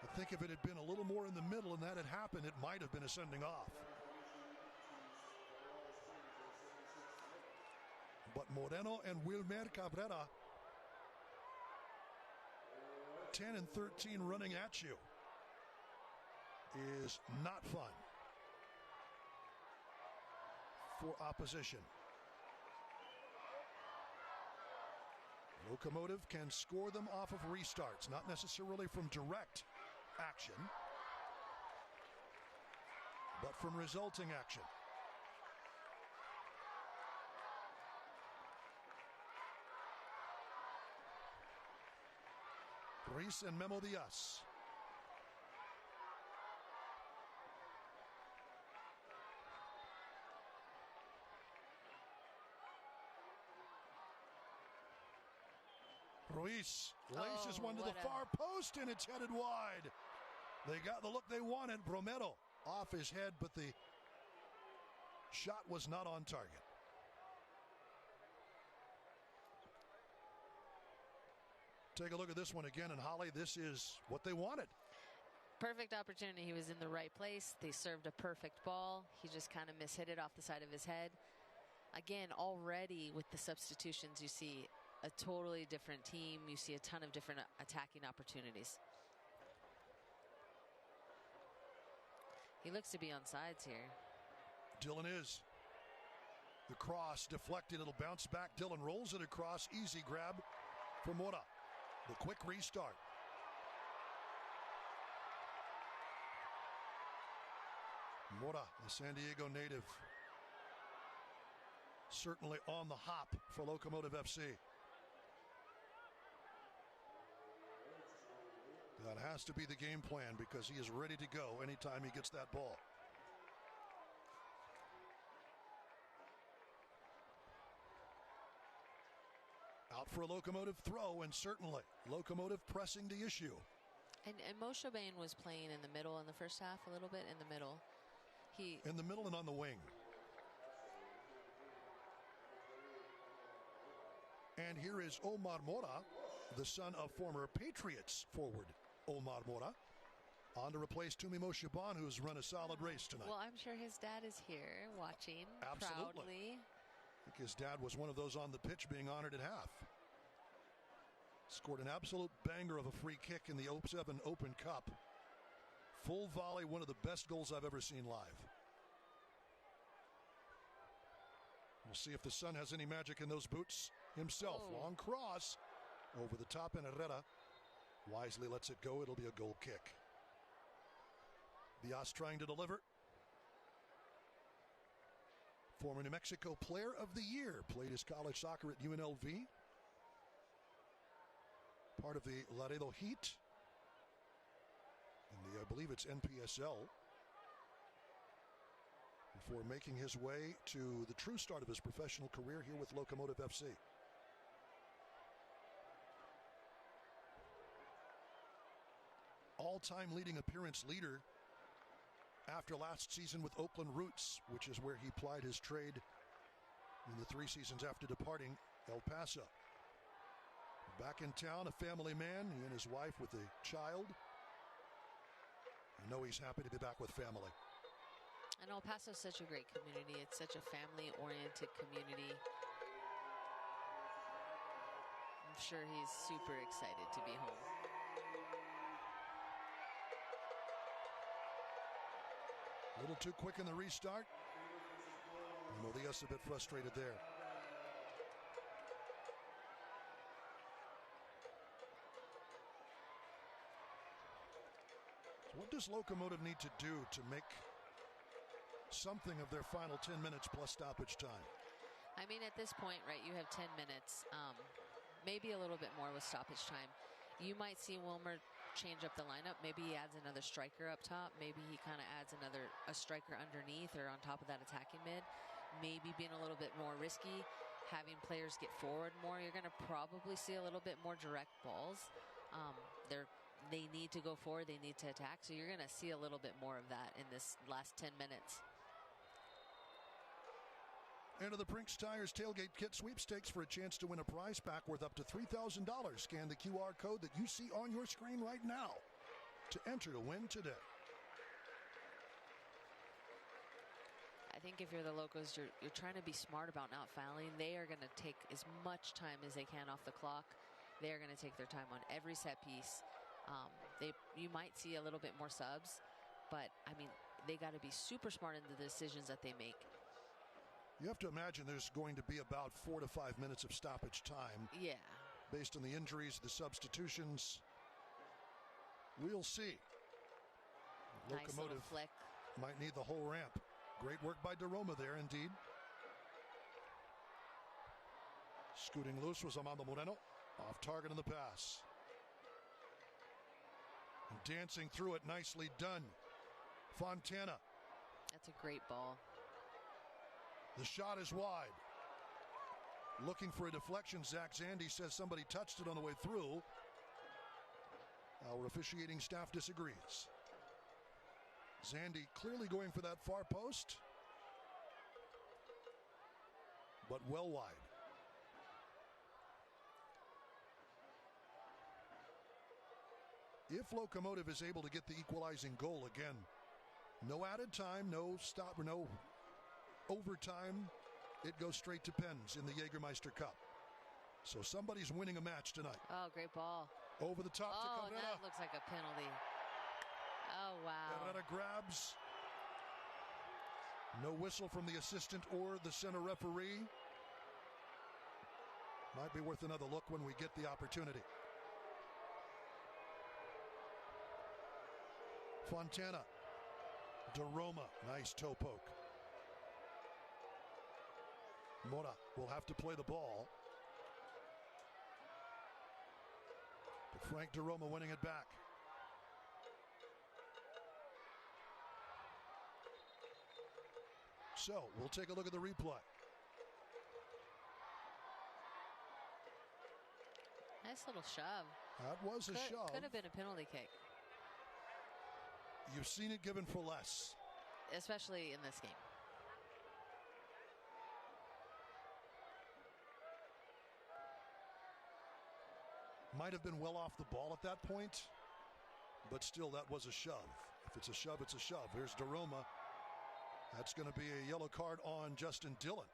A: I think if it had been a little more in the middle and that had happened, it might have been a sending off. But Moreno and Wilmer Cabrera, 10 and 13 running at you, is not fun for opposition. Locomotive can score them off of restarts, not necessarily from direct action, but from resulting action. Ruiz and Memo Diaz. Ruiz laces one to the far post, and it's headed wide. They got the look they wanted. Bromero off his head, but the shot was not on target. Take a look at this one again, and Holly, this is what they wanted.
H: Perfect opportunity. He was in the right place. They served a perfect ball. He just kind of mishit it off the side of his head. Again, already with the substitutions, you see a totally different team. You see a ton of different attacking opportunities. He looks to be on sides here.
A: Dillon is. The cross deflected. It'll bounce back. Dillon rolls it across. Easy grab for Mora. The quick restart. Mora, the San Diego native, certainly on the hop for Locomotive FC. That has to be the game plan because he is ready to go anytime he gets that ball. Out for a Locomotive throw, and certainly Locomotive pressing the issue.
H: And Moshe Bain was playing in the middle in the first half, a little bit in the middle.
A: In the middle and on the wing. And here is Omar Mora, the son of former Patriots forward Omar Mora, on to replace Tumi Moshaban, who's run a solid race tonight.
H: Well, I'm sure his dad is here watching.
A: Absolutely.
H: Proudly.
A: I think his dad was one of those on the pitch being honored at half. Scored an absolute banger of a free kick in the 07 Open Cup. Full volley, one of the best goals I've ever seen live. We'll see if the son has any magic in those boots himself.
H: Oh.
A: Long cross over the top, and Herrera wisely lets it go. It'll be a goal kick. Diaz trying to deliver. Former New Mexico Player of the Year. Played his college soccer at UNLV. Part of the Laredo Heat. In the, I believe it's NPSL. Before making his way to the true start of his professional career here with Locomotive FC. All-time leading appearance leader after last season with Oakland Roots, which is where he plied his trade in the 3 seasons after departing El Paso. Back in town, a family man, he and his wife with a child. I know he's happy to be back with family.
H: And El Paso is such a great community. It's such a family-oriented community. I'm sure he's super excited to be home.
A: A little too quick in the restart. And Elias a bit frustrated there. So what does Locomotive need to do to make something of their final 10 minutes plus stoppage time?
H: I mean, at this point, right, you have 10 minutes, maybe a little bit more with stoppage time. You might see Wilmer change up the lineup. Maybe he adds another striker up top. Maybe he kind of adds a striker underneath or on top of that attacking mid. Maybe being a little bit more risky, having players get forward more. You're going to probably see a little bit more direct balls. They need to go forward. They need to attack. So you're going to see a little bit more of that in this last 10 minutes.
A: Enter the Brinks Tires Tailgate Kit Sweepstakes for a chance to win a prize pack worth up to $3,000. Scan the QR code that you see on your screen right now to enter to win today.
H: I think if you're the Locos, you're trying to be smart about not fouling. They are going to take as much time as they can off the clock. They are going to take their time on every set piece. You might see a little bit more subs, but, I mean, they got to be super smart in the decisions that they make.
A: You have to imagine there's going to be about 4 to 5 minutes of stoppage time.
H: Yeah.
A: Based on the injuries, the substitutions. We'll see.
H: Nice
A: Locomotive
H: little flick.
A: might need the whole ramp. Great work by DeRoma there, indeed. Scooting loose was Armando Moreno. Off target in the pass. And dancing through it, nicely done. Fontana.
H: That's a great ball.
A: The shot is wide. Looking for a deflection. Zach Zandy says somebody touched it on the way through. Our officiating staff disagrees. Zandy clearly going for that far post, but well wide. If Locomotive is able to get the equalizing goal again, no added time, no stop, no overtime, it goes straight to pens in the Jägermeister Cup. So somebody's winning a match tonight.
H: Oh, great ball.
A: Over the top to Cabrera.
H: That looks like a penalty. Oh, wow.
A: Cabrera grabs. No whistle from the assistant or the center referee. Might be worth another look when we get the opportunity. Fontana. DeRoma. Nice toe poke. Mora will have to play the ball. But Frank DeRoma winning it back. So we'll take a look at the replay.
H: Nice little shove.
A: That was a shove.
H: Could have been a penalty kick.
A: You've seen it given for less.
H: Especially in this game.
A: Might have been well off the ball at that point, but still that was a shove. If it's a shove, it's a shove. Here's DeRoma. That's going to be a yellow card on Justin Dillon.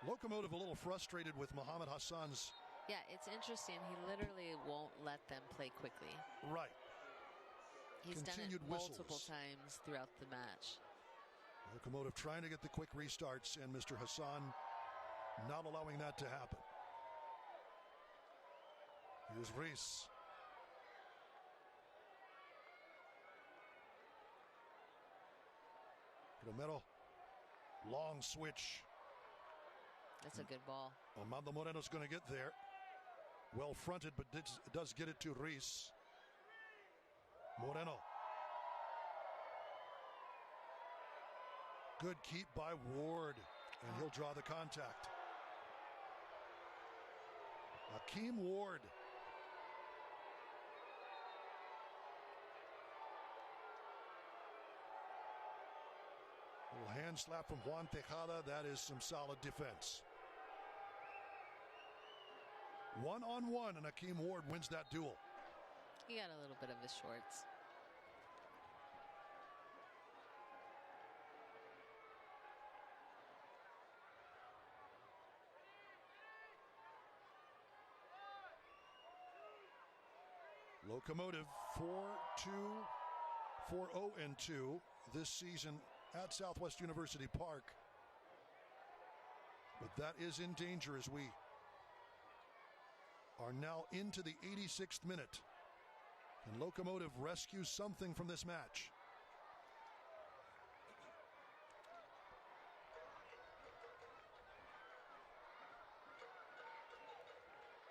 A: Locomotive a little frustrated with Mohamed Hassan's.
H: Yeah, it's interesting. He literally won't let them play quickly.
A: Right.
H: He's
A: Continued
H: done it multiple
A: whistles.
H: times throughout the match.
A: Locomotive trying to get the quick restarts, and Mr. Hassan not allowing that to happen. Here's Reese. Romero. Long switch.
H: That's a good ball.
A: Armando Moreno's going to get there. Well fronted, but does get it to Reese. Moreno. Good keep by Ward, and he'll draw the contact. Akeem Ward. Little hand slap from Juan Tejada. That is some solid defense. 1-on-1, and Akeem Ward wins that duel.
H: He got a little bit of his shorts.
A: Locomotive 4-0-2 this season at Southwest University Park. But that is in danger as we are now into the 86th minute. And Locomotive rescues something from this match.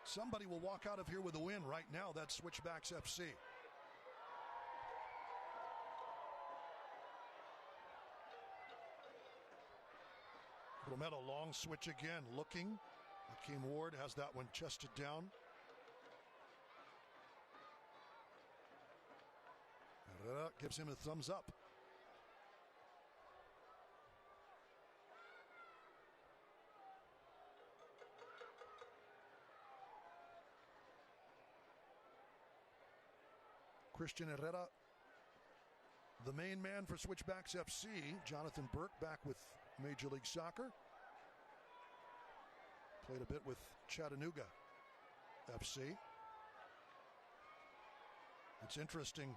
A: Somebody will walk out of here with a win right now. That's Switchbacks FC. Romero, long switch again, looking. Akeem Ward has that one chested down. Herrera gives him a thumbs up. Christian Herrera, the main man for Switchbacks FC. Jonathan Burke back with Major League Soccer. Played a bit with Chattanooga FC. It's interesting.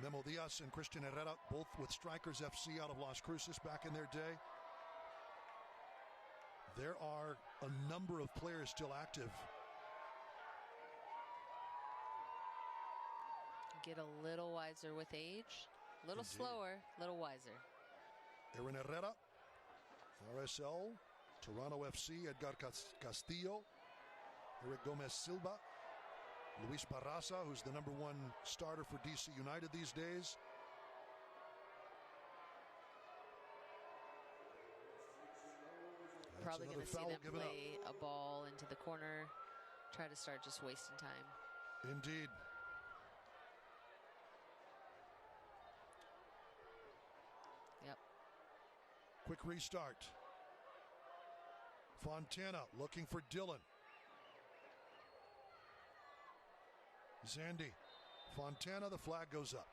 A: Memo Diaz and Christian Herrera, both with Strikers FC out of Las Cruces back in their day. There are a number of players still active.
H: Get a little wiser with age. A little slower, a little wiser.
A: Aaron Herrera, RSL, Toronto FC, Edgar Castillo, Eric Gomez Silva, Luis Barraza, who's the #1 starter for DC United these days.
H: Probably going to see them play a ball into the corner, try to start just wasting time.
A: Indeed.
H: Yep.
A: Quick restart. Fontana looking for Dillon. Zandy. Fontana, the flag goes up.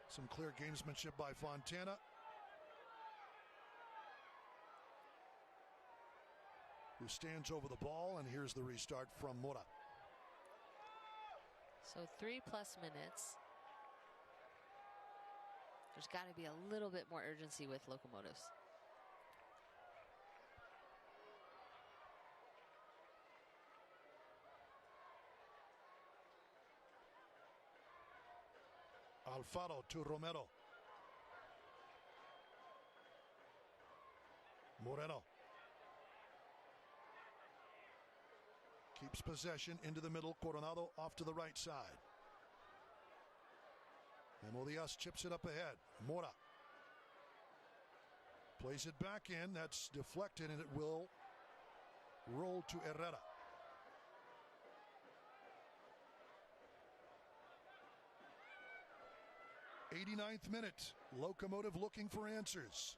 A: Some clear gamesmanship by Fontana. Who stands over the ball, and here's the restart from Mora.
H: So 3+ minutes. There's got to be a little bit more urgency with Locomotives.
A: Alfaro to Romero. Moreno. Keeps possession into the middle. Coronado off to the right side. Memo Diaz chips it up ahead. Mora. Plays it back in. That's deflected, and it will roll to Herrera. '89th minute. Locomotive looking for answers.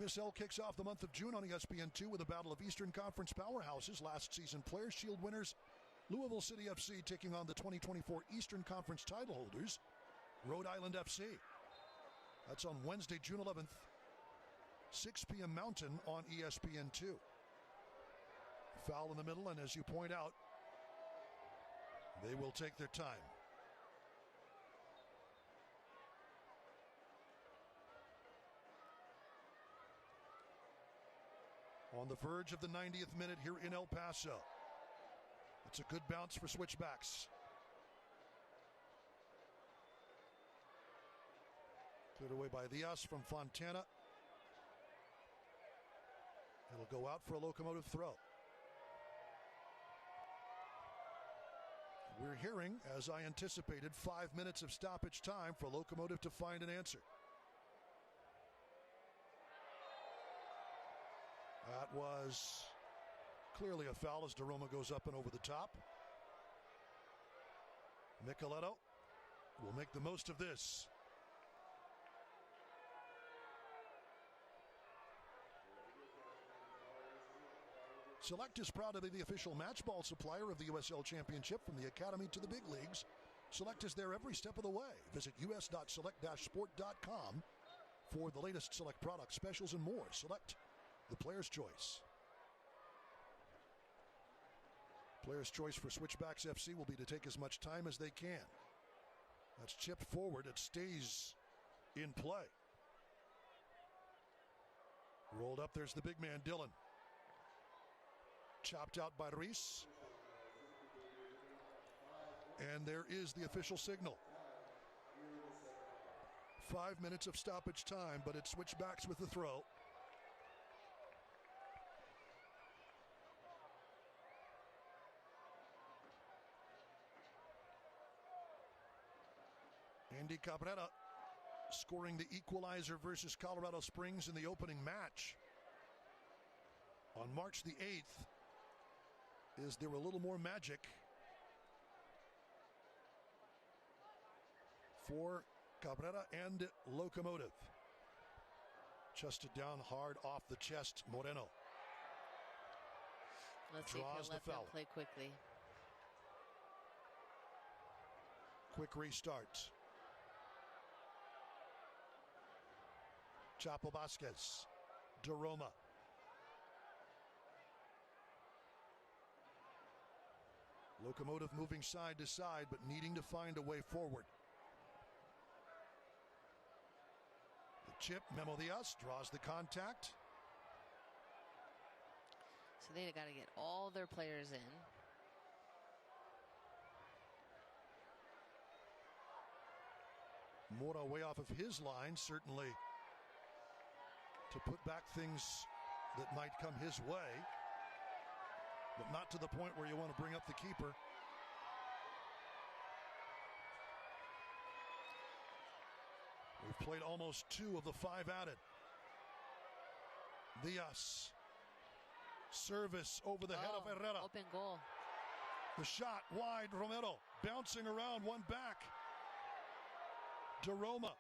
A: USL kicks off the month of June on ESPN2 with a battle of Eastern Conference powerhouses. Last season Players' Shield winners Louisville City FC taking on the 2024 Eastern Conference title holders, Rhode Island FC. That's on Wednesday, June 11th, 6 p.m. Mountain on ESPN2. Foul in the middle, and as you point out, they will take their time. On the verge of the 90th minute here in El Paso. It's a good bounce for Switchbacks. Cleared away by Diaz from Fontana. It'll go out for a Locomotive throw. We're hearing, as I anticipated, 5 minutes of stoppage time for Locomotive to find an answer. That was Clearly a foul as DeRoma goes up and over the top. Micheletto will make the most of this. Select is proud to be the official match ball supplier of the USL Championship from the Academy to the big leagues. Select is there every step of the way. Visit us.select-sport.com for the latest Select products, specials, and more. Select, the player's choice. Player's choice for Switchbacks FC will be to take as much time as they can. That's chipped forward. It stays in play. Rolled up, there's the big man, Dillon. Chopped out by Reese. And there is the official signal. 5 minutes of stoppage time, but it's Switchbacks with the throw. Andy Cabrera scoring the equalizer versus Colorado Springs in the opening match. On March the 8th, is there a little more magic for Cabrera and Locomotive. Chested down hard off the chest, Moreno.
H: Let's see if he'll let them play quickly.
A: Quick restart. Chapo Vasquez. DeRoma. Locomotive moving side to side, but needing to find a way forward. The chip, Memo Diaz draws the contact.
H: So they got to get all their players in.
A: Mora way off of his line, certainly to put back things that might come his way, but not to the point where you want to bring up the keeper. We've played almost 2 of the 5 added. Diaz. Service over the head of Herrera.
H: Open goal.
A: The shot wide, Romero bouncing around, one back. DeRoma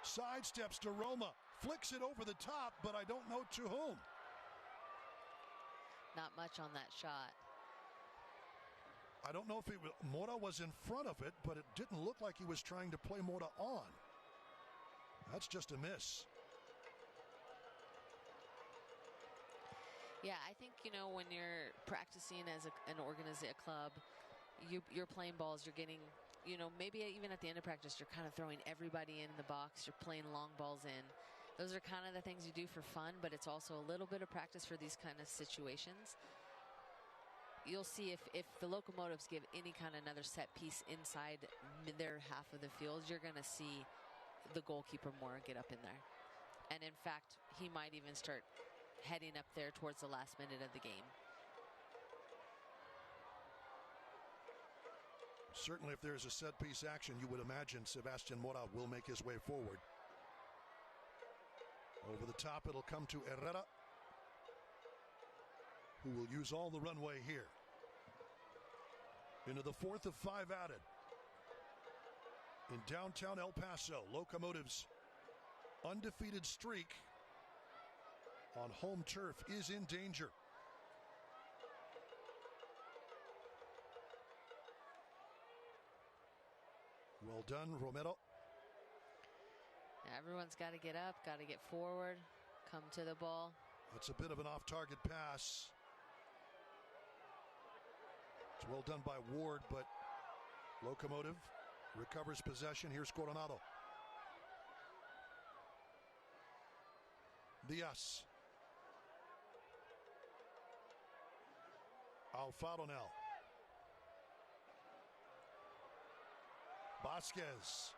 A: sidesteps DeRoma, flicks it over the top, but I don't know to whom.
H: Not much on that shot.
A: I don't know if Mora was in front of it, but it didn't look like he was trying to play Mora on. That's just a miss.
H: Yeah, I think, when you're practicing as an organization, a club, you're playing balls, you're getting, maybe even at the end of practice, you're kind of throwing everybody in the box, you're playing long balls in. Those are kind of the things you do for fun, but it's also a little bit of practice for these kind of situations. You'll see if the Locomotives give any kind of another set piece inside their half of the field, you're going to see the goalkeeper more get up in there. And in fact, he might even start heading up there towards the last minute of the game.
A: Certainly if there's a set piece action, you would imagine Sebastian Mora will make his way forward. Over the top, it'll come to Herrera, who will use all the runway here. Into the 4th of 5 added. In downtown El Paso, Locomotive's undefeated streak on home turf is in danger. Well done, Romero.
H: Everyone's got to get up, got to get forward, come to the ball.
A: That's a bit of an off-target pass. It's well done by Ward, but Locomotive recovers possession. Here's Coronado. Diaz. Alfaro now. Vasquez.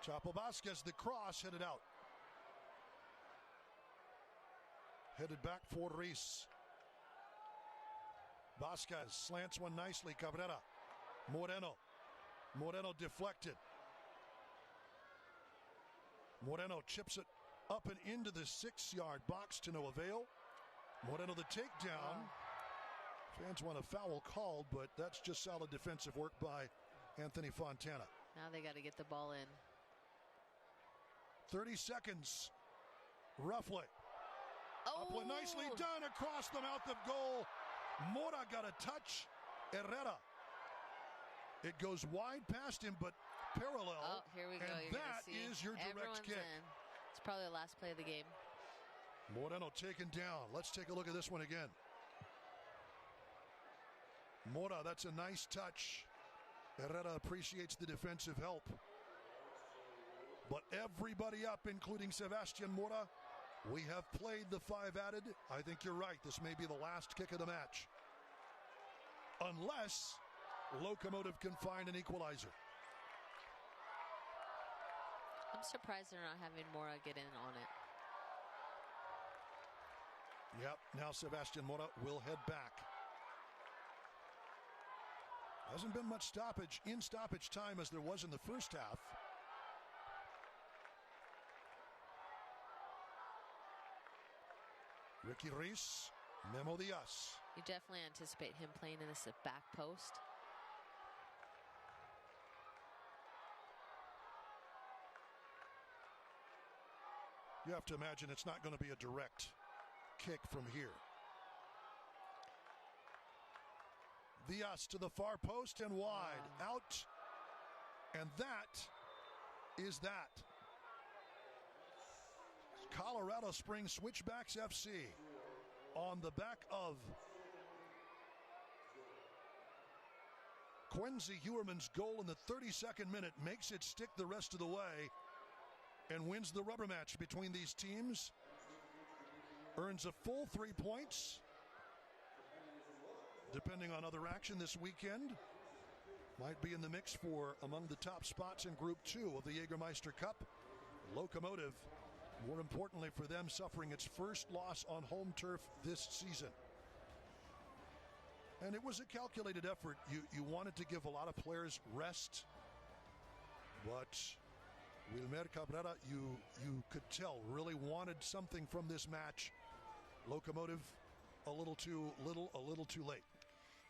A: Chapo Vasquez, the cross, headed out. Headed back for Reese. Vasquez slants one nicely. Cabrera. Moreno. Moreno deflected. Moreno chips it up and into the 6-yard box to no avail. Moreno the takedown. Fans want a foul called, but that's just solid defensive work by Anthony Fontana.
H: Now they got to get the ball in.
A: 30 seconds. Roughly. Upland nicely done across the mouth of goal. Mora got a touch. Herrera. It goes wide past him, but parallel.
H: Oh, here we go.
A: And that is your direct kick.
H: It's probably the last play of the game.
A: Moreno taken down. Let's take a look at this one again. Mora, that's a nice touch. Herrera appreciates the defensive help. But everybody up, including Sebastian Mora. We have played the 5 added. I think you're right. This may be the last kick of the match. Unless Locomotive can find an equalizer.
H: I'm surprised they're not having Mora get in on it.
A: Yep, now Sebastian Mora will head back. Hasn't been much stoppage in stoppage time as there was in the first half. Ricky Reis, Memo Diaz.
H: You definitely anticipate him playing in this back post.
A: You have to imagine it's not going to be a direct kick from here. Diaz to the far post and wide. Out. And that is that. Colorado Springs Switchbacks FC on the back of Quincy Hewerman's goal in the 32nd minute makes it stick the rest of the way and wins the rubber match between these teams. Earns a full 3 points. Depending on other action this weekend, might be in the mix for among the top spots in Group 2 of the Jägermeister Cup. Locomotive, more importantly for them, suffering its first loss on home turf this season. And it was a calculated effort. You wanted to give a lot of players rest, but Wilmer Cabrera, you could tell, really wanted something from this match. Locomotive, a little too little, a little too late.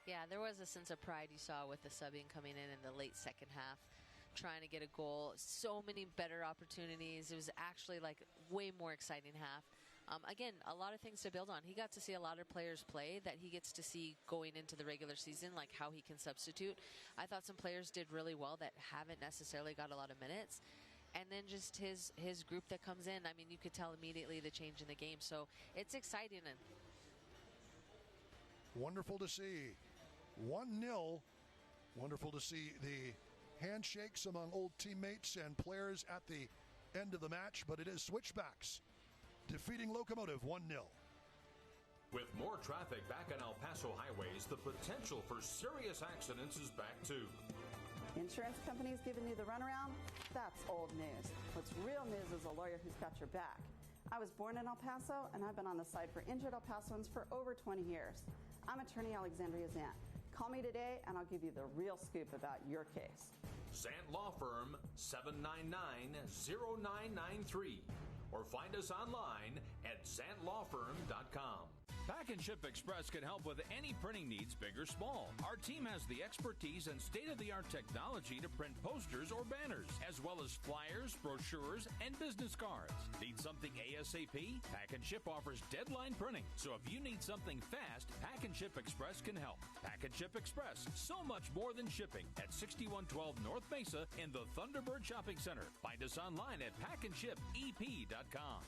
H: Yeah, there was a sense of pride you saw with the subbing coming in the late second half, trying to get a goal. So many better opportunities. It was actually like way more exciting half. Again, a lot of things to build on. He got to see a lot of players play that he gets to see going into the regular season, like how he can substitute. I thought some players did really well that haven't necessarily got a lot of minutes. And then just his group that comes in, I mean, you could tell immediately the change in the game. So it's exciting. And
A: wonderful to see. 1-0. Wonderful to see the handshakes among old teammates and players at the end of the match. But it is Switchbacks defeating Locomotive 1-0.
D: With more traffic back on El Paso highways, the potential for serious accidents is back too.
I: Insurance companies giving you the runaround? That's old news. What's real news is a lawyer who's got your back. I was born in El Paso, and I've been on the side for injured El Pasoans for over 20 years. I'm attorney Alexandria Zant. Call me today, and I'll give you the real scoop about your case.
D: Zant Law Firm, 799-0993. Or find us online at zantlawfirm.com. Pack and Ship Express can help with any printing needs, big or small. Our team has the expertise and state-of-the-art technology to print posters or banners, as well as flyers, brochures, and business cards. Need something ASAP? Pack and Ship offers deadline printing, so if you need something fast, Pack and Ship Express can help. Pack and Ship Express, so much more than shipping, at 6112 North Mesa in the Thunderbird Shopping Center. Find us online at packandshipep.com.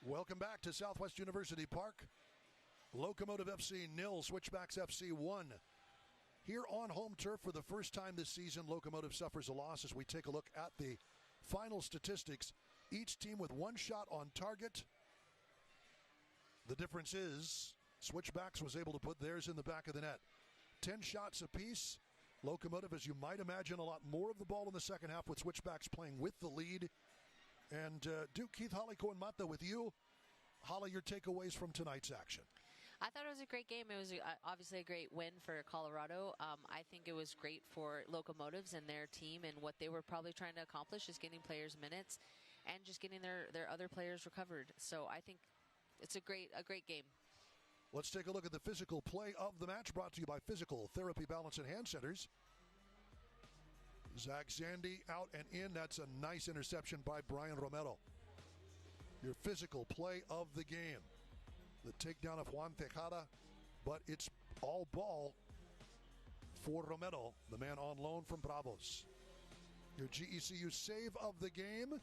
A: Welcome back to Southwest University Park. Locomotive FC 0, Switchbacks FC 1. Here on home turf for the first time this season, Locomotive suffers a loss as we take a look at the final statistics. Each team with one shot on target. The difference is Switchbacks was able to put theirs in the back of the net. 10 shots apiece. Locomotive, as you might imagine, a lot more of the ball in the second half with Switchbacks playing with the lead. And Duke, Keith, Holly, Cohen, Mata with you. Holly, your takeaways from tonight's action.
H: I thought it was a great game. It was obviously a great win for Colorado. I think it was great for Locomotives and their team, and what they were probably trying to accomplish is getting players minutes and just getting their other players recovered. So I think it's a great game.
A: Let's take a look at the physical play of the match, brought to you by Physical Therapy Balance and Hand Centers. Zach Zandy out and in. That's a nice interception by Brian Romero. Your physical play of the game. The takedown of Juan Tejada, but it's all ball for Romero, the man on loan from Bravos. Your GECU save of the game.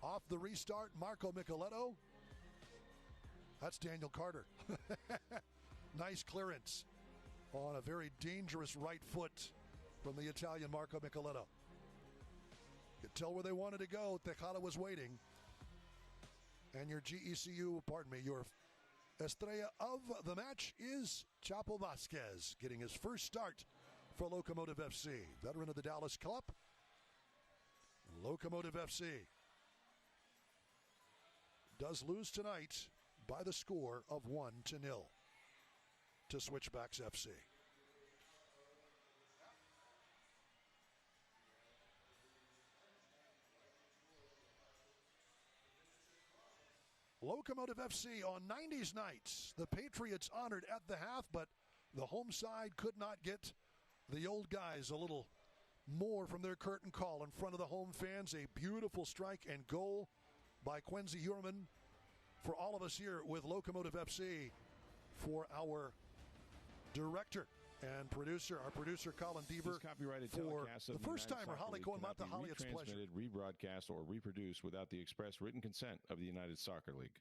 A: Off the restart, Marco Micheletto. That's Daniel Carter. Nice clearance on a very dangerous right foot from the Italian Marco Micheletto. You could tell where they wanted to go. Tejada was waiting. And your GECU, your estrella of the match is Chapo Vasquez, getting his first start for Locomotive FC. Veteran of the Dallas Cup. Locomotive FC does lose tonight by the score of 1-0 to Switchbacks FC. Locomotive FC on 90s nights. The Patriots honored at the half, but the home side could not get the old guys a little more from their curtain call in front of the home fans. A beautiful strike and goal by Quincy Hurman for all of us here with Locomotive FC, for our director and producer, our producer Colin Deaver.
S: This copyrighted
A: for
S: telecast
A: the
S: of
A: first
S: United
A: timer,
S: Soccer
A: Holly
S: League
A: Cohen
S: cannot
A: Mata,
S: be
A: Holly, it's a pleasure.
S: retransmitted, rebroadcast, or reproduced without the express written consent of the United Soccer League.